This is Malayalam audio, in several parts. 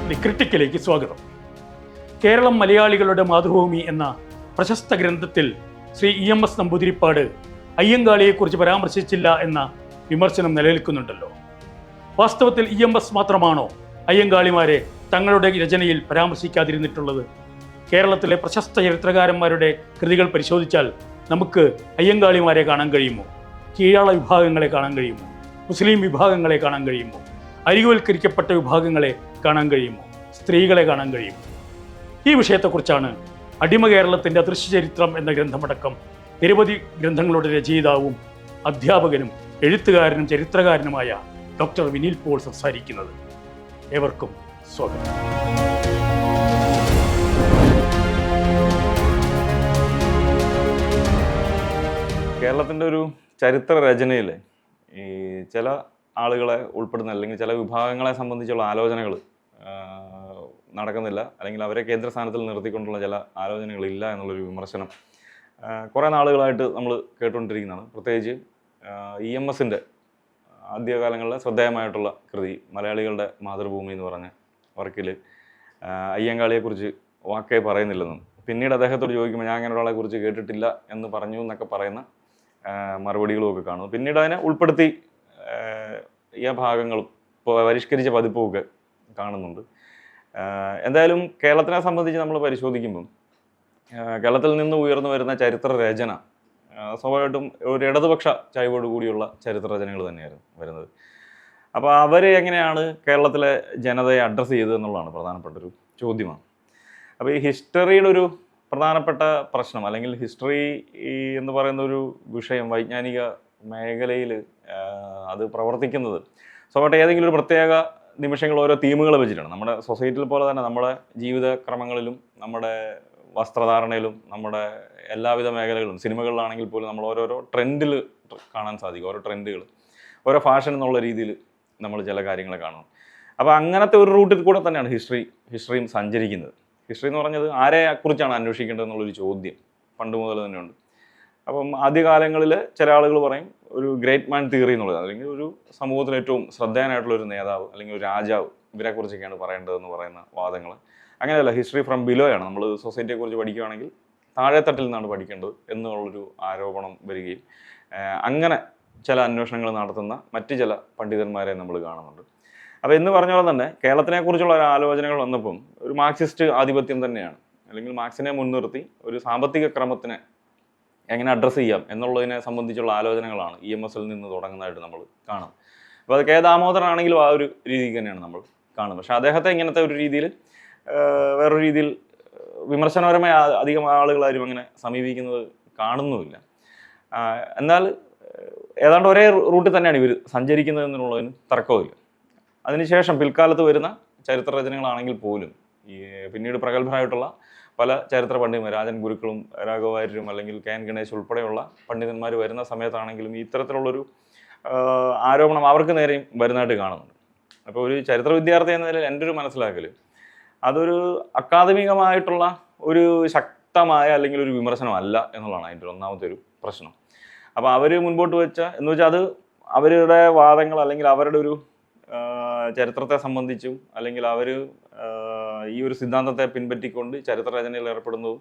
ദി ക്രിട്ടിക്കിലേക്ക് സ്വാഗതം. കേരളം മലയാളികളുടെ മാതൃഭൂമി എന്ന പ്രശസ്ത ഗ്രന്ഥത്തിൽ ശ്രീ EMS നമ്പൂതിരിപ്പാട് അയ്യങ്കാളിയെക്കുറിച്ച് പരാമർശിച്ചില്ല എന്ന വിമർശനം നിലനിൽക്കുന്നുണ്ടല്ലോ. വാസ്തവത്തിൽ EMS മാത്രമാണോ അയ്യങ്കാളിമാരെ തങ്ങളുടെ രചനയിൽ പരാമർശിക്കാതിരുന്നിട്ടുള്ളത്? കേരളത്തിലെ പ്രശസ്ത ചരിത്രകാരന്മാരുടെ കൃതികൾ പരിശോധിച്ചാൽ നമുക്ക് അയ്യങ്കാളിമാരെ കാണാൻ കഴിയുമോ? കീഴാള വിഭാഗങ്ങളെ കാണാൻ കഴിയുമോ? മുസ്ലിം വിഭാഗങ്ങളെ കാണാൻ കഴിയുമോ? അരികുവൽക്കരിക്കപ്പെട്ട വിഭാഗങ്ങളെ കാണാൻ കഴിയുമോ? സ്ത്രീകളെ കാണാൻ കഴിയുമോ? ഈ വിഷയത്തെക്കുറിച്ചാണ് അടിമ കേരളത്തിൻ്റെ അദൃശ്യചരിത്രം എന്ന ഗ്രന്ഥമടക്കം നിരവധി ഗ്രന്ഥങ്ങളുടെ രചയിതാവും അധ്യാപകനും എഴുത്തുകാരനും ചരിത്രകാരനുമായ ഡോക്ടർ വിനിൽ പോൾ സംസാരിക്കുന്നത്. ഏവർക്കും സ്വാഗതം. കേരളത്തിൻ്റെ ഒരു ചരിത്ര രചനയിൽ ഈ ചില ആളുകളെ ഉൾപ്പെടുന്ന അല്ലെങ്കിൽ ചില വിഭാഗങ്ങളെ സംബന്ധിച്ചുള്ള ആലോചനകൾ നടക്കുന്നില്ല, അല്ലെങ്കിൽ അവരെ കേന്ദ്രസ്ഥാനത്തിൽ നിർത്തിക്കൊണ്ടുള്ള ചില ആലോചനകളില്ല എന്നുള്ളൊരു വിമർശനം കുറേ നാളുകളായിട്ട് നമ്മൾ കേട്ടുകൊണ്ടിരിക്കുന്നതാണ്. പ്രത്യേകിച്ച് EMSൻ്റെ ആദ്യകാലങ്ങളിലെ ശ്രദ്ധേയമായിട്ടുള്ള കൃതി മലയാളികളുടെ മാതൃഭൂമി എന്ന് പറഞ്ഞ വർക്കിൽ അയ്യങ്കാളിയെക്കുറിച്ച് വാക്കേ പറയുന്നില്ലെന്നും പിന്നീട് അദ്ദേഹത്തോട് ചോദിക്കുമ്പോൾ ഞാൻ അങ്ങനെ ഒരാളെ കുറിച്ച് കേട്ടിട്ടില്ല എന്ന് പറഞ്ഞു എന്നൊക്കെ പറയുന്ന മറുപടികളുമൊക്കെ കാണുന്നു. പിന്നീട് അതിനെ ഉൾപ്പെടുത്തി ഈ ഭാഗങ്ങളും ഇപ്പോൾ പരിഷ്കരിച്ച പതിപ്പുമൊക്കെ കാണുന്നുണ്ട്. എന്തായാലും കേരളത്തിനെ സംബന്ധിച്ച് നമ്മൾ പരിശോധിക്കുമ്പം കേരളത്തിൽ നിന്ന് ഉയർന്നു വരുന്ന ചരിത്ര രചന സ്വാഭാവികമായിട്ടും ഒരു ഇടതുപക്ഷ ചായ്വോട് കൂടിയുള്ള ചരിത്ര രചനകൾ തന്നെയായിരുന്നു വരുന്നത്. അപ്പോൾ അവർ എങ്ങനെയാണ് കേരളത്തിലെ ജനതയെ അഡ്രസ്സ് ചെയ്തത് എന്നുള്ളതാണ് പ്രധാനപ്പെട്ടൊരു ചോദ്യമാണ്. അപ്പോൾ ഈ ഹിസ്റ്ററിയുടെ ഒരു പ്രധാനപ്പെട്ട പ്രശ്നം, അല്ലെങ്കിൽ ഹിസ്റ്ററി എന്ന് പറയുന്ന ഒരു വിഷയം വൈജ്ഞാനിക മേഖലയിൽ അത് പ്രവർത്തിക്കുന്നത് സ്വാഭാവികമായിട്ട് ഏതെങ്കിലും ഒരു പ്രത്യേക നിമിഷങ്ങൾ ഓരോ തീമുകൾ വെച്ചിട്ടാണ്. നമ്മുടെ സൊസൈറ്റിയിൽ പോലെ തന്നെ നമ്മുടെ ജീവിതക്രമങ്ങളിലും നമ്മുടെ വസ്ത്രധാരണയിലും നമ്മുടെ എല്ലാവിധ മേഖലകളിലും സിനിമകളിലാണെങ്കിൽ പോലും നമ്മൾ ഓരോരോ ട്രെൻഡിൽ കാണാൻ സാധിക്കും. ഓരോ ട്രെൻഡുകൾ, ഓരോ ഫാഷൻ എന്നുള്ള രീതിയിൽ നമ്മൾ ചില കാര്യങ്ങളെ കാണും. അപ്പോൾ അങ്ങനത്തെ ഒരു റൂട്ടിൽ കൂടെ തന്നെയാണ് ഹിസ്റ്ററിയും സഞ്ചരിക്കുന്നത്. ഹിസ്റ്ററി എന്ന് പറഞ്ഞത് ആരെക്കുറിച്ചാണ് അന്വേഷിക്കേണ്ടത് എന്നുള്ളൊരു ചോദ്യം പണ്ട് മുതൽ തന്നെയുണ്ട്. അപ്പം ആദ്യകാലങ്ങളിൽ ചില ആളുകൾ പറയും ഒരു ഗ്രേറ്റ് മാൻ തിയറി എന്നുള്ളത്, അല്ലെങ്കിൽ ഒരു സമൂഹത്തിൽ ഏറ്റവും ശ്രദ്ധേയനായിട്ടുള്ളൊരു നേതാവ് അല്ലെങ്കിൽ ഒരു രാജാവ്, ഇവരെക്കുറിച്ചൊക്കെയാണ് പറയേണ്ടതെന്ന് പറയുന്ന വാദങ്ങൾ. അങ്ങനെയല്ല, ഹിസ്റ്ററി ഫ്രം ബിലോയാണ്. നമ്മൾ സൊസൈറ്റിയെക്കുറിച്ച് പഠിക്കുകയാണെങ്കിൽ താഴെത്തട്ടിൽ നിന്നാണ് പഠിക്കേണ്ടത് എന്നുള്ളൊരു ആരോപണം വരികയും അങ്ങനെ ചില അന്വേഷണങ്ങൾ നടത്തുന്ന മറ്റ് ചില പണ്ഡിതന്മാരെ നമ്മൾ കാണുന്നുണ്ട്. അപ്പോൾ എന്ന് പറഞ്ഞ പോലെ തന്നെ കേരളത്തിനെക്കുറിച്ചുള്ള ഒരു ആലോചനകൾ വന്നപ്പം ഒരു മാർക്സിസ്റ്റ് ആധിപത്യം തന്നെയാണ്, അല്ലെങ്കിൽ മാർക്സിനെ മുൻനിർത്തി ഒരു സാമ്പത്തിക ക്രമത്തിനെ എങ്ങനെ അഡ്രസ്സ് ചെയ്യാം എന്നുള്ളതിനെ സംബന്ധിച്ചുള്ള ആലോചനകളാണ് EMSൽ നിന്ന് തുടങ്ങുന്നതായിട്ട് നമ്മൾ കാണുന്നത്. അപ്പോൾ അത് ദാമോദരനാണെങ്കിലും ആ ഒരു രീതിക്ക് തന്നെയാണ് നമ്മൾ കാണുന്നത്. പക്ഷേ അദ്ദേഹത്തെ ഇങ്ങനത്തെ ഒരു രീതിയിൽ വേറൊരു രീതിയിൽ വിമർശനപരമായി അധികം ആളുകളാരും അങ്ങനെ സമീപിക്കുന്നത് കാണുന്നുമില്ല. എന്നാൽ ഏതാണ്ട് ഒരേ റൂട്ടിൽ തന്നെയാണ് ഇവർ സഞ്ചരിക്കുന്നത് എന്നുള്ളതിന് തർക്കവുമില്ല. അതിനുശേഷം പിൽക്കാലത്ത് വരുന്ന ചരിത്ര രചനകളാണെങ്കിൽ പോലും ഈ പിന്നീട് പ്രഗത്ഭരായിട്ടുള്ള പല ചരിത്ര പണ്ഡിതന്മാർ, രാജൻ ഗുരുക്കളും രാഘവാര്യരും അല്ലെങ്കിൽ KN ഗണേശ് ഉൾപ്പെടെയുള്ള പണ്ഡിതന്മാർ വരുന്ന സമയത്താണെങ്കിലും ഇത്തരത്തിലുള്ളൊരു ആരോപണം അവർക്ക് നേരെയും വരുന്നതായിട്ട് കാണുന്നുണ്ട്. അപ്പോൾ ഒരു ചരിത്ര വിദ്യാർത്ഥി എന്ന നിലയിൽ എൻ്റെ ഒരു മനസ്സിലാക്കൽ അതൊരു അക്കാദമികമായിട്ടുള്ള ഒരു ശക്തമായ അല്ലെങ്കിൽ ഒരു വിമർശനമല്ല എന്നുള്ളതാണ് അതിൻ്റെ ഒന്നാമത്തെ ഒരു പ്രശ്നം. അപ്പോൾ അവർ മുൻപോട്ട് വെച്ച എന്ന് വെച്ചാൽ അത് അവരുടെ വാദങ്ങൾ അല്ലെങ്കിൽ അവരുടെ ഒരു ചരിത്രത്തെ സംബന്ധിച്ചും അല്ലെങ്കിൽ അവർ ഈ ഒരു സിദ്ധാന്തത്തെ പിൻപറ്റിക്കൊണ്ട് ചരിത്രരചനയിൽ ഏർപ്പെടുന്നതും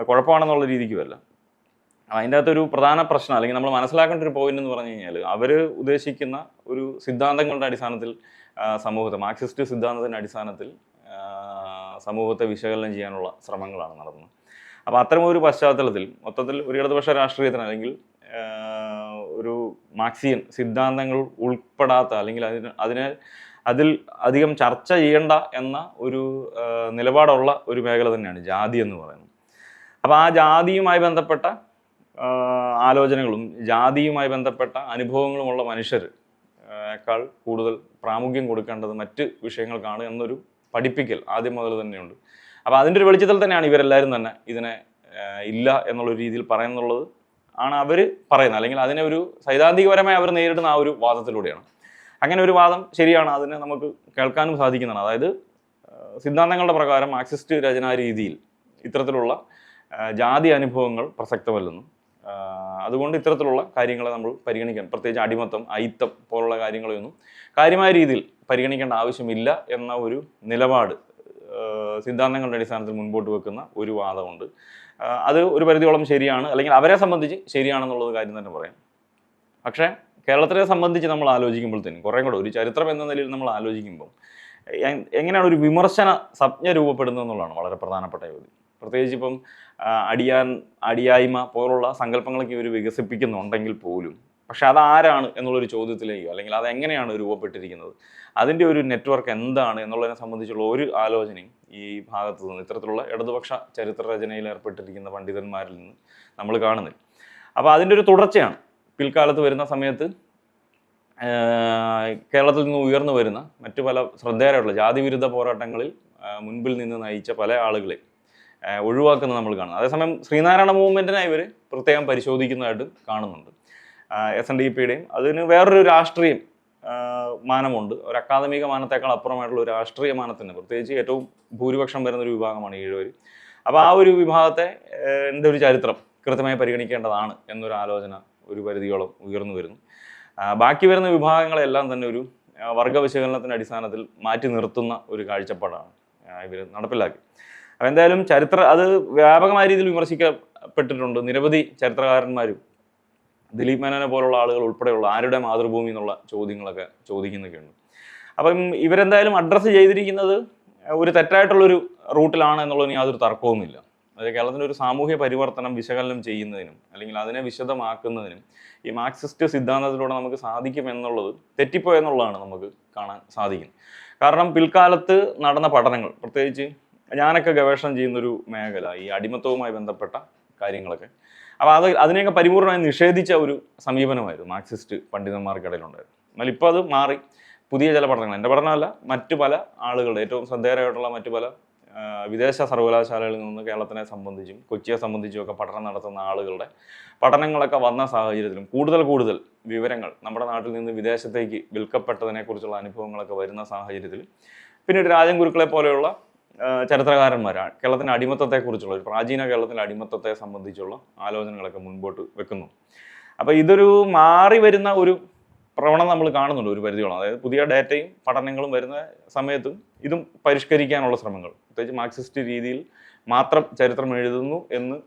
കുഴപ്പമാണെന്നുള്ള രീതിക്കുമല്ല. അതിൻ്റെ അകത്തൊരു പ്രധാന പ്രശ്നം അല്ലെങ്കിൽ നമ്മൾ മനസ്സിലാക്കേണ്ട ഒരു പോയിന്റ് എന്ന് പറഞ്ഞു കഴിഞ്ഞാൽ അവർ ഉദ്ദേശിക്കുന്ന ഒരു സിദ്ധാന്തങ്ങളുടെ അടിസ്ഥാനത്തിൽ സമൂഹത്തെ, മാർക്സിസ്റ്റ് സിദ്ധാന്തത്തിൻ്റെ അടിസ്ഥാനത്തിൽ സമൂഹത്തെ വിശകലനം ചെയ്യാനുള്ള ശ്രമങ്ങളാണ് നടത്തുന്നത്. അപ്പോൾ അത്തരം ഒരു പശ്ചാത്തലത്തിൽ മൊത്തത്തിൽ ഒരു ഇടതുപക്ഷ രാഷ്ട്രീയത്തിന് അല്ലെങ്കിൽ ഒരു മാർക്സിയൻ സിദ്ധാന്തങ്ങൾ ഉൾപ്പെടാത്ത അല്ലെങ്കിൽ അതിൽ അധികം ചർച്ച ചെയ്യേണ്ട എന്ന ഒരു നിലപാടുള്ള ഒരു മേഖല തന്നെയാണ് ജാതി എന്ന് പറയുന്നത്. അപ്പോൾ ആ ജാതിയുമായി ബന്ധപ്പെട്ട ആലോചനകളും ജാതിയുമായി ബന്ധപ്പെട്ട അനുഭവങ്ങളുമുള്ള മനുഷ്യരെക്കാൾ കൂടുതൽ പ്രാമുഖ്യം കൊടുക്കേണ്ടത് മറ്റ് വിഷയങ്ങൾക്കാണ് എന്നൊരു പഠിപ്പിക്കൽ ആദ്യം മുതൽ തന്നെയുണ്ട്. അപ്പോൾ അതിൻ്റെ ഒരു വെളിച്ചത്തിൽ തന്നെയാണ് ഇവരെല്ലാവരും തന്നെ ഇതിനെ ഇല്ല എന്നുള്ളൊരു രീതിയിൽ പറയുന്നുള്ളത് ആണ് അവർ പറയുന്നത്, അല്ലെങ്കിൽ അതിനെ ഒരു സൈദ്ധാന്തികപരമായി അവർ നേരിടുന്ന ആ ഒരു വാദത്തിലൂടെയാണ്. അങ്ങനെ ഒരു വാദം ശരിയാണ്, അതിനെ നമുക്ക് കേൾക്കാനും സാധിക്കുന്നതാണ്. അതായത് സിദ്ധാന്തങ്ങളുടെ പ്രകാരം മാർക്സിസ്റ്റ് രചനാ രീതിയിൽ ഇത്തരത്തിലുള്ള ജാതി അനുഭവങ്ങൾ പ്രസക്തമല്ലെന്നും അതുകൊണ്ട് ഇത്തരത്തിലുള്ള കാര്യങ്ങളെ നമ്മൾ പരിഗണിക്കാൻ, പ്രത്യേകിച്ച് അടിമത്തം, അയിത്തം പോലുള്ള കാര്യങ്ങളെയൊന്നും കാര്യമായ രീതിയിൽ പരിഗണിക്കേണ്ട ആവശ്യമില്ല എന്ന ഒരു നിലപാട് സിദ്ധാന്തങ്ങളുടെ അടിസ്ഥാനത്തിൽ മുൻപോട്ട് വെക്കുന്ന ഒരു വാദമുണ്ട്. അത് ഒരു പരിധിയോളം ശരിയാണ്, അല്ലെങ്കിൽ അവരെ സംബന്ധിച്ച് ശരിയാണെന്നുള്ളത് കാര്യം തന്നെ പറയാം. പക്ഷേ കേരളത്തിനെ സംബന്ധിച്ച് നമ്മൾ ആലോചിക്കുമ്പോഴത്തേനും കുറേ കൂടെ ഒരു ചരിത്രം എന്ന നിലയിൽ നമ്മൾ ആലോചിക്കുമ്പോൾ എങ്ങനെയാണ് ഒരു വിമർശന സംജ്ഞ രൂപപ്പെടുന്നത് എന്നുള്ളതാണ് വളരെ പ്രധാനപ്പെട്ട ചോദ്യം. പ്രത്യേകിച്ച് ഇപ്പം അടിയായ്മ പോലുള്ള സങ്കല്പങ്ങളൊക്കെ ഇവർ വികസിപ്പിക്കുന്നുണ്ടെങ്കിൽ പോലും, പക്ഷെ അതാരാണ് എന്നുള്ളൊരു ചോദ്യത്തിലേക്കോ അല്ലെങ്കിൽ അതെങ്ങനെയാണ് രൂപപ്പെട്ടിരിക്കുന്നത്, അതിൻ്റെ ഒരു നെറ്റ്വർക്ക് എന്താണ് എന്നുള്ളതിനെ സംബന്ധിച്ചുള്ള ഒരു ആലോചനയും ഈ ഭാഗത്തു നിന്ന് ഇത്തരത്തിലുള്ള ഇടതുപക്ഷ ചരിത്ര രചനയിൽ ഏർപ്പെട്ടിരിക്കുന്ന പണ്ഡിതന്മാരിൽ നിന്ന് നമ്മൾ കാണുന്നില്ല. അപ്പോൾ അതിൻ്റെ ഒരു തുടർച്ചയാണ് പിൽക്കാലത്ത് വരുന്ന സമയത്ത് കേരളത്തിൽ നിന്ന് ഉയർന്നു വരുന്ന മറ്റു പല ശ്രദ്ധേയരായിട്ടുള്ള ജാതിവിരുദ്ധ പോരാട്ടങ്ങളിൽ മുൻപിൽ നിന്ന് നയിച്ച പല ആളുകളെ ഒഴിവാക്കുന്നത് നമ്മൾ കാണുന്നത്. അതേസമയം ശ്രീനാരായണ മൂവ്മെൻറ്റിനെ ഇവർ പ്രത്യേകം പരിശോധിക്കുന്നതായിട്ട് കാണുന്നുണ്ട്. SNDPയുടെയും അതിന് വേറൊരു രാഷ്ട്രീയം മാനമുണ്ട്. ഒരു അക്കാദമിക മാനത്തേക്കാൾ അപ്പുറമായിട്ടുള്ള ഒരു രാഷ്ട്രീയ മാനത്തിന്, പ്രത്യേകിച്ച് ഏറ്റവും ഭൂരിപക്ഷം വരുന്നൊരു വിഭാഗമാണ് ഈഴവർ. അപ്പോൾ ആ ഒരു വിഭാഗത്തെ ഒരു ചരിത്രം കൃത്യമായി പരിഗണിക്കേണ്ടതാണ് എന്നൊരു ആലോചന ഒരു പരിധിയോളം ഉയർന്നു വരുന്നു. ബാക്കി വരുന്ന വിഭാഗങ്ങളെല്ലാം തന്നെ ഒരു വർഗ വിശകലനത്തിൻ്റെ അടിസ്ഥാനത്തിൽ മാറ്റി നിർത്തുന്ന ഒരു കാഴ്ചപ്പാടാണ് ഇവർ നടപ്പിലാക്കി. അപ്പോൾ എന്തായാലും അത് വ്യാപകമായ രീതിയിൽ വിമർശിക്കപ്പെട്ടിട്ടുണ്ട്. നിരവധി ചരിത്രകാരന്മാരും ദിലീപ് മേനോനെ പോലുള്ള ആളുകൾ ഉൾപ്പെടെയുള്ള ആരുടെ മാതൃഭൂമി എന്നുള്ള ചോദ്യങ്ങളൊക്കെ ചോദിക്കുന്നൊക്കെയുണ്ട്. അപ്പം ഇവരെന്തായാലും അഡ്രസ്സ് ചെയ്തിരിക്കുന്നത് ഒരു തെറ്റായിട്ടുള്ളൊരു റൂട്ടിലാണ് എന്നുള്ളതിന് യാതൊരു തർക്കവുമില്ല. അതായത് കേരളത്തിൻ്റെ ഒരു സാമൂഹ്യ പരിവർത്തനം വിശകലനം ചെയ്യുന്നതിനും അല്ലെങ്കിൽ അതിനെ വിശദമാക്കുന്നതിനും ഈ മാർക്സിസ്റ്റ് സിദ്ധാന്തത്തിലൂടെ നമുക്ക് സാധിക്കുമെന്നുള്ളത് തെറ്റിപ്പോയെന്നുള്ളതാണ് നമുക്ക് കാണാൻ സാധിക്കുന്നത്. കാരണം പിൽക്കാലത്ത് നടന്ന പഠനങ്ങൾ, പ്രത്യേകിച്ച് ഞാനൊക്കെ ഗവേഷണം ചെയ്യുന്നൊരു മേഖല ഈ അടിമത്തവുമായി ബന്ധപ്പെട്ട കാര്യങ്ങളൊക്കെ, അപ്പോൾ അതിനെയൊക്കെ പരിപൂർണമായി നിഷേധിച്ച ഒരു സമീപനമായിരുന്നു മാർക്സിസ്റ്റ് പണ്ഡിതന്മാർക്കിടയിലുണ്ടായിരുന്നു. എന്നാൽ ഇപ്പോൾ അത് മാറി പുതിയ ചില പഠനങ്ങൾ, എൻ്റെ പഠനമല്ല, മറ്റു പല ആളുകളുടെ ഏറ്റവും ശ്രദ്ധേയരായിട്ടുള്ള മറ്റു പല വിദേശ സർവകലാശാലകളിൽ നിന്ന് കേരളത്തിനെ സംബന്ധിച്ചും കൊച്ചിയെ സംബന്ധിച്ചും ഒക്കെ പഠനം നടത്തുന്ന ആളുകളുടെ പഠനങ്ങളൊക്കെ വന്ന സാഹചര്യത്തിലും കൂടുതൽ വിവരങ്ങൾ നമ്മുടെ നാട്ടിൽ നിന്ന് വിദേശത്തേക്ക് വിൽക്കപ്പെട്ടതിനെക്കുറിച്ചുള്ള അനുഭവങ്ങളൊക്കെ വരുന്ന സാഹചര്യത്തിൽ പിന്നീട് രാജൻ ഗുരുക്കളെ പോലെയുള്ള ചരിത്രകാരന്മാരാണ് കേരളത്തിൻ്റെ അടിമത്തത്തെക്കുറിച്ചുള്ള ഒരു പ്രാചീന കേരളത്തിൻ്റെ അടിമത്തത്തെ സംബന്ധിച്ചുള്ള ആലോചനകളൊക്കെ മുൻപോട്ട് വെക്കുന്നു. അപ്പോൾ ഇതൊരു മാറി വരുന്ന ഒരു പ്രവണത നമ്മൾ കാണുന്നുണ്ട് ഒരു പരിധിയോളം. അതായത് പുതിയ ഡാറ്റയും പഠനങ്ങളും വരുന്ന സമയത്തും ഇതും പരിഷ്കരിക്കാനുള്ള ശ്രമങ്ങൾ, പ്രത്യേകിച്ച് മാർക്സിസ്റ്റ് രീതിയിൽ മാത്രം ചരിത്രം എഴുതുന്നു എന്ന്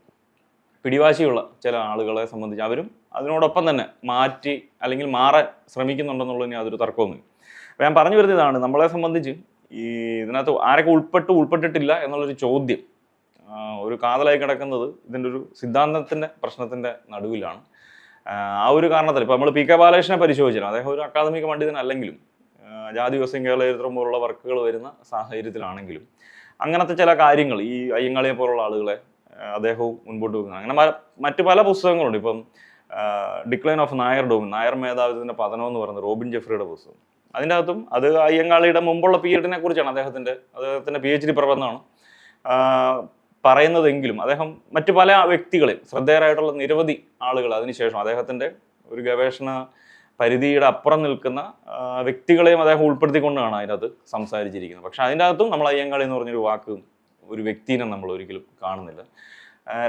പിടിവാശിയുള്ള ചില ആളുകളെ സംബന്ധിച്ച് അവരും അതിനോടൊപ്പം തന്നെ മാറ്റി അല്ലെങ്കിൽ മാറാൻ ശ്രമിക്കുന്നുണ്ടെന്നുള്ളതിന് യാതൊരു തർക്കവുമില്ല. അപ്പോൾ ഞാൻ പറഞ്ഞു വരുന്നത് ഇതാണ്, നമ്മളെ സംബന്ധിച്ച് ഈ ഇതിനകത്ത് ആരൊക്കെ ഉൾപ്പെട്ടിട്ടില്ല എന്നുള്ളൊരു ചോദ്യം ഒരു കാതലായി കിടക്കുന്നത് ഇതിൻ്റെ ഒരു സിദ്ധാന്തത്തിൻ്റെ പ്രശ്നത്തിൻ്റെ നടുവിലാണ്. ആ ഒരു കാരണത്തിൽ ഇപ്പോൾ നമ്മൾ PK ബാലകൃഷ്ണനെ പരിശോധിച്ചാൽ അദ്ദേഹം ഒരു അക്കാദമിക പണ്ഡിതനല്ലെങ്കിലും ജാതി വ്യവസ്ഥയും കേരള ചരിത്രം പോലുള്ള വർക്കുകൾ വരുന്ന സാഹചര്യത്തിലാണെങ്കിലും അങ്ങനത്തെ ചില കാര്യങ്ങൾ ഈ അയ്യങ്കാളിയെ പോലുള്ള ആളുകളെ അദ്ദേഹവും മുൻപോട്ട് വെക്കുന്നത്. അങ്ങനെ മറ്റു പല പുസ്തകങ്ങളുണ്ട്. ഇപ്പം ഡിക്ലൈൻ ഓഫ് നായർ നായർ മേധാവിത്വത്തിൻ്റെ പതനം എന്ന് പറയുന്നത് റോബിൻ ജെഫ്രിയുടെ പുസ്തകം. അതിൻ്റെ അകത്തും അത് അയ്യങ്കാളിയുടെ മുമ്പുള്ള പീരീഡിനെ കുറിച്ചാണ്, അദ്ദേഹത്തിൻ്റെ PhD പ്രബന്ധമാണ് പറയുന്നതെങ്കിലും അദ്ദേഹം മറ്റു പല വ്യക്തികളെ ശ്രദ്ധേയരായിട്ടുള്ള നിരവധി ആളുകൾ അതിനുശേഷം അദ്ദേഹത്തിൻ്റെ ഒരു ഗവേഷണ പരിധിയുടെ അപ്പുറം നിൽക്കുന്ന വ്യക്തികളെയും അദ്ദേഹം ഉൾപ്പെടുത്തിക്കൊണ്ടാണ് അതിനകത്ത് സംസാരിച്ചിരിക്കുന്നത്. പക്ഷെ അതിൻ്റെ അകത്തും നമ്മൾ അയ്യങ്കാളി എന്ന് പറഞ്ഞൊരു വാക്ക്, ഒരു വ്യക്തിനെ നമ്മൾ ഒരിക്കലും കാണുന്നില്ല.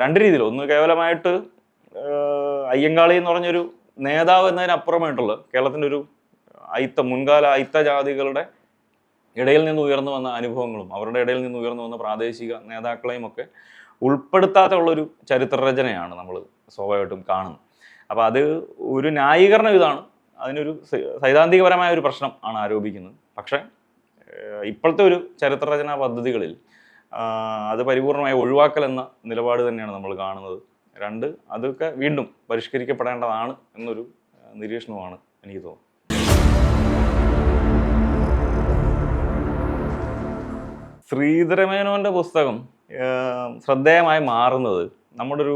രണ്ട് രീതിയിൽ, ഒന്ന് കേവലമായിട്ട് അയ്യങ്കാളി എന്ന് പറഞ്ഞൊരു നേതാവ് എന്നതിനപ്പുറമായിട്ടുള്ള കേരളത്തിൻ്റെ ഒരു മുൻകാല അയിത്ത ജാതികളുടെ ഇടയിൽ നിന്ന് ഉയർന്നു വന്ന അനുഭവങ്ങളും അവരുടെ ഇടയിൽ നിന്ന് ഉയർന്നു വന്ന പ്രാദേശിക നേതാക്കളെയും ഒക്കെ ഉൾപ്പെടുത്താത്ത ഉള്ളൊരു ചരിത്രരചനയാണ് നമ്മൾ സ്വാഭാവികമായിട്ടും കാണുന്നത്. അപ്പോൾ അത് ഒരു ന്യായീകരണം ഇതാണ്, അതിനൊരു സൈദ്ധാന്തികപരമായ ഒരു പ്രശ്നം ആണ് ആരോപിക്കുന്നത്. പക്ഷേ ഇപ്പോഴത്തെ ഒരു ചരിത്രരചനാ പദ്ധതികളിൽ അത് പരിപൂർണമായി ഒഴിവാക്കൽ എന്ന നിലപാട് തന്നെയാണ് നമ്മൾ കാണുന്നത്. രണ്ട്, അതൊക്കെ വീണ്ടും പരിഷ്കരിക്കപ്പെടേണ്ടതാണ് എന്നൊരു നിരീക്ഷണമാണ് എനിക്ക് തോന്നുന്നത്. ശ്രീധരമേനോൻ്റെ പുസ്തകം ശ്രദ്ധേയമായി മാറുന്നത് നമ്മുടെ ഒരു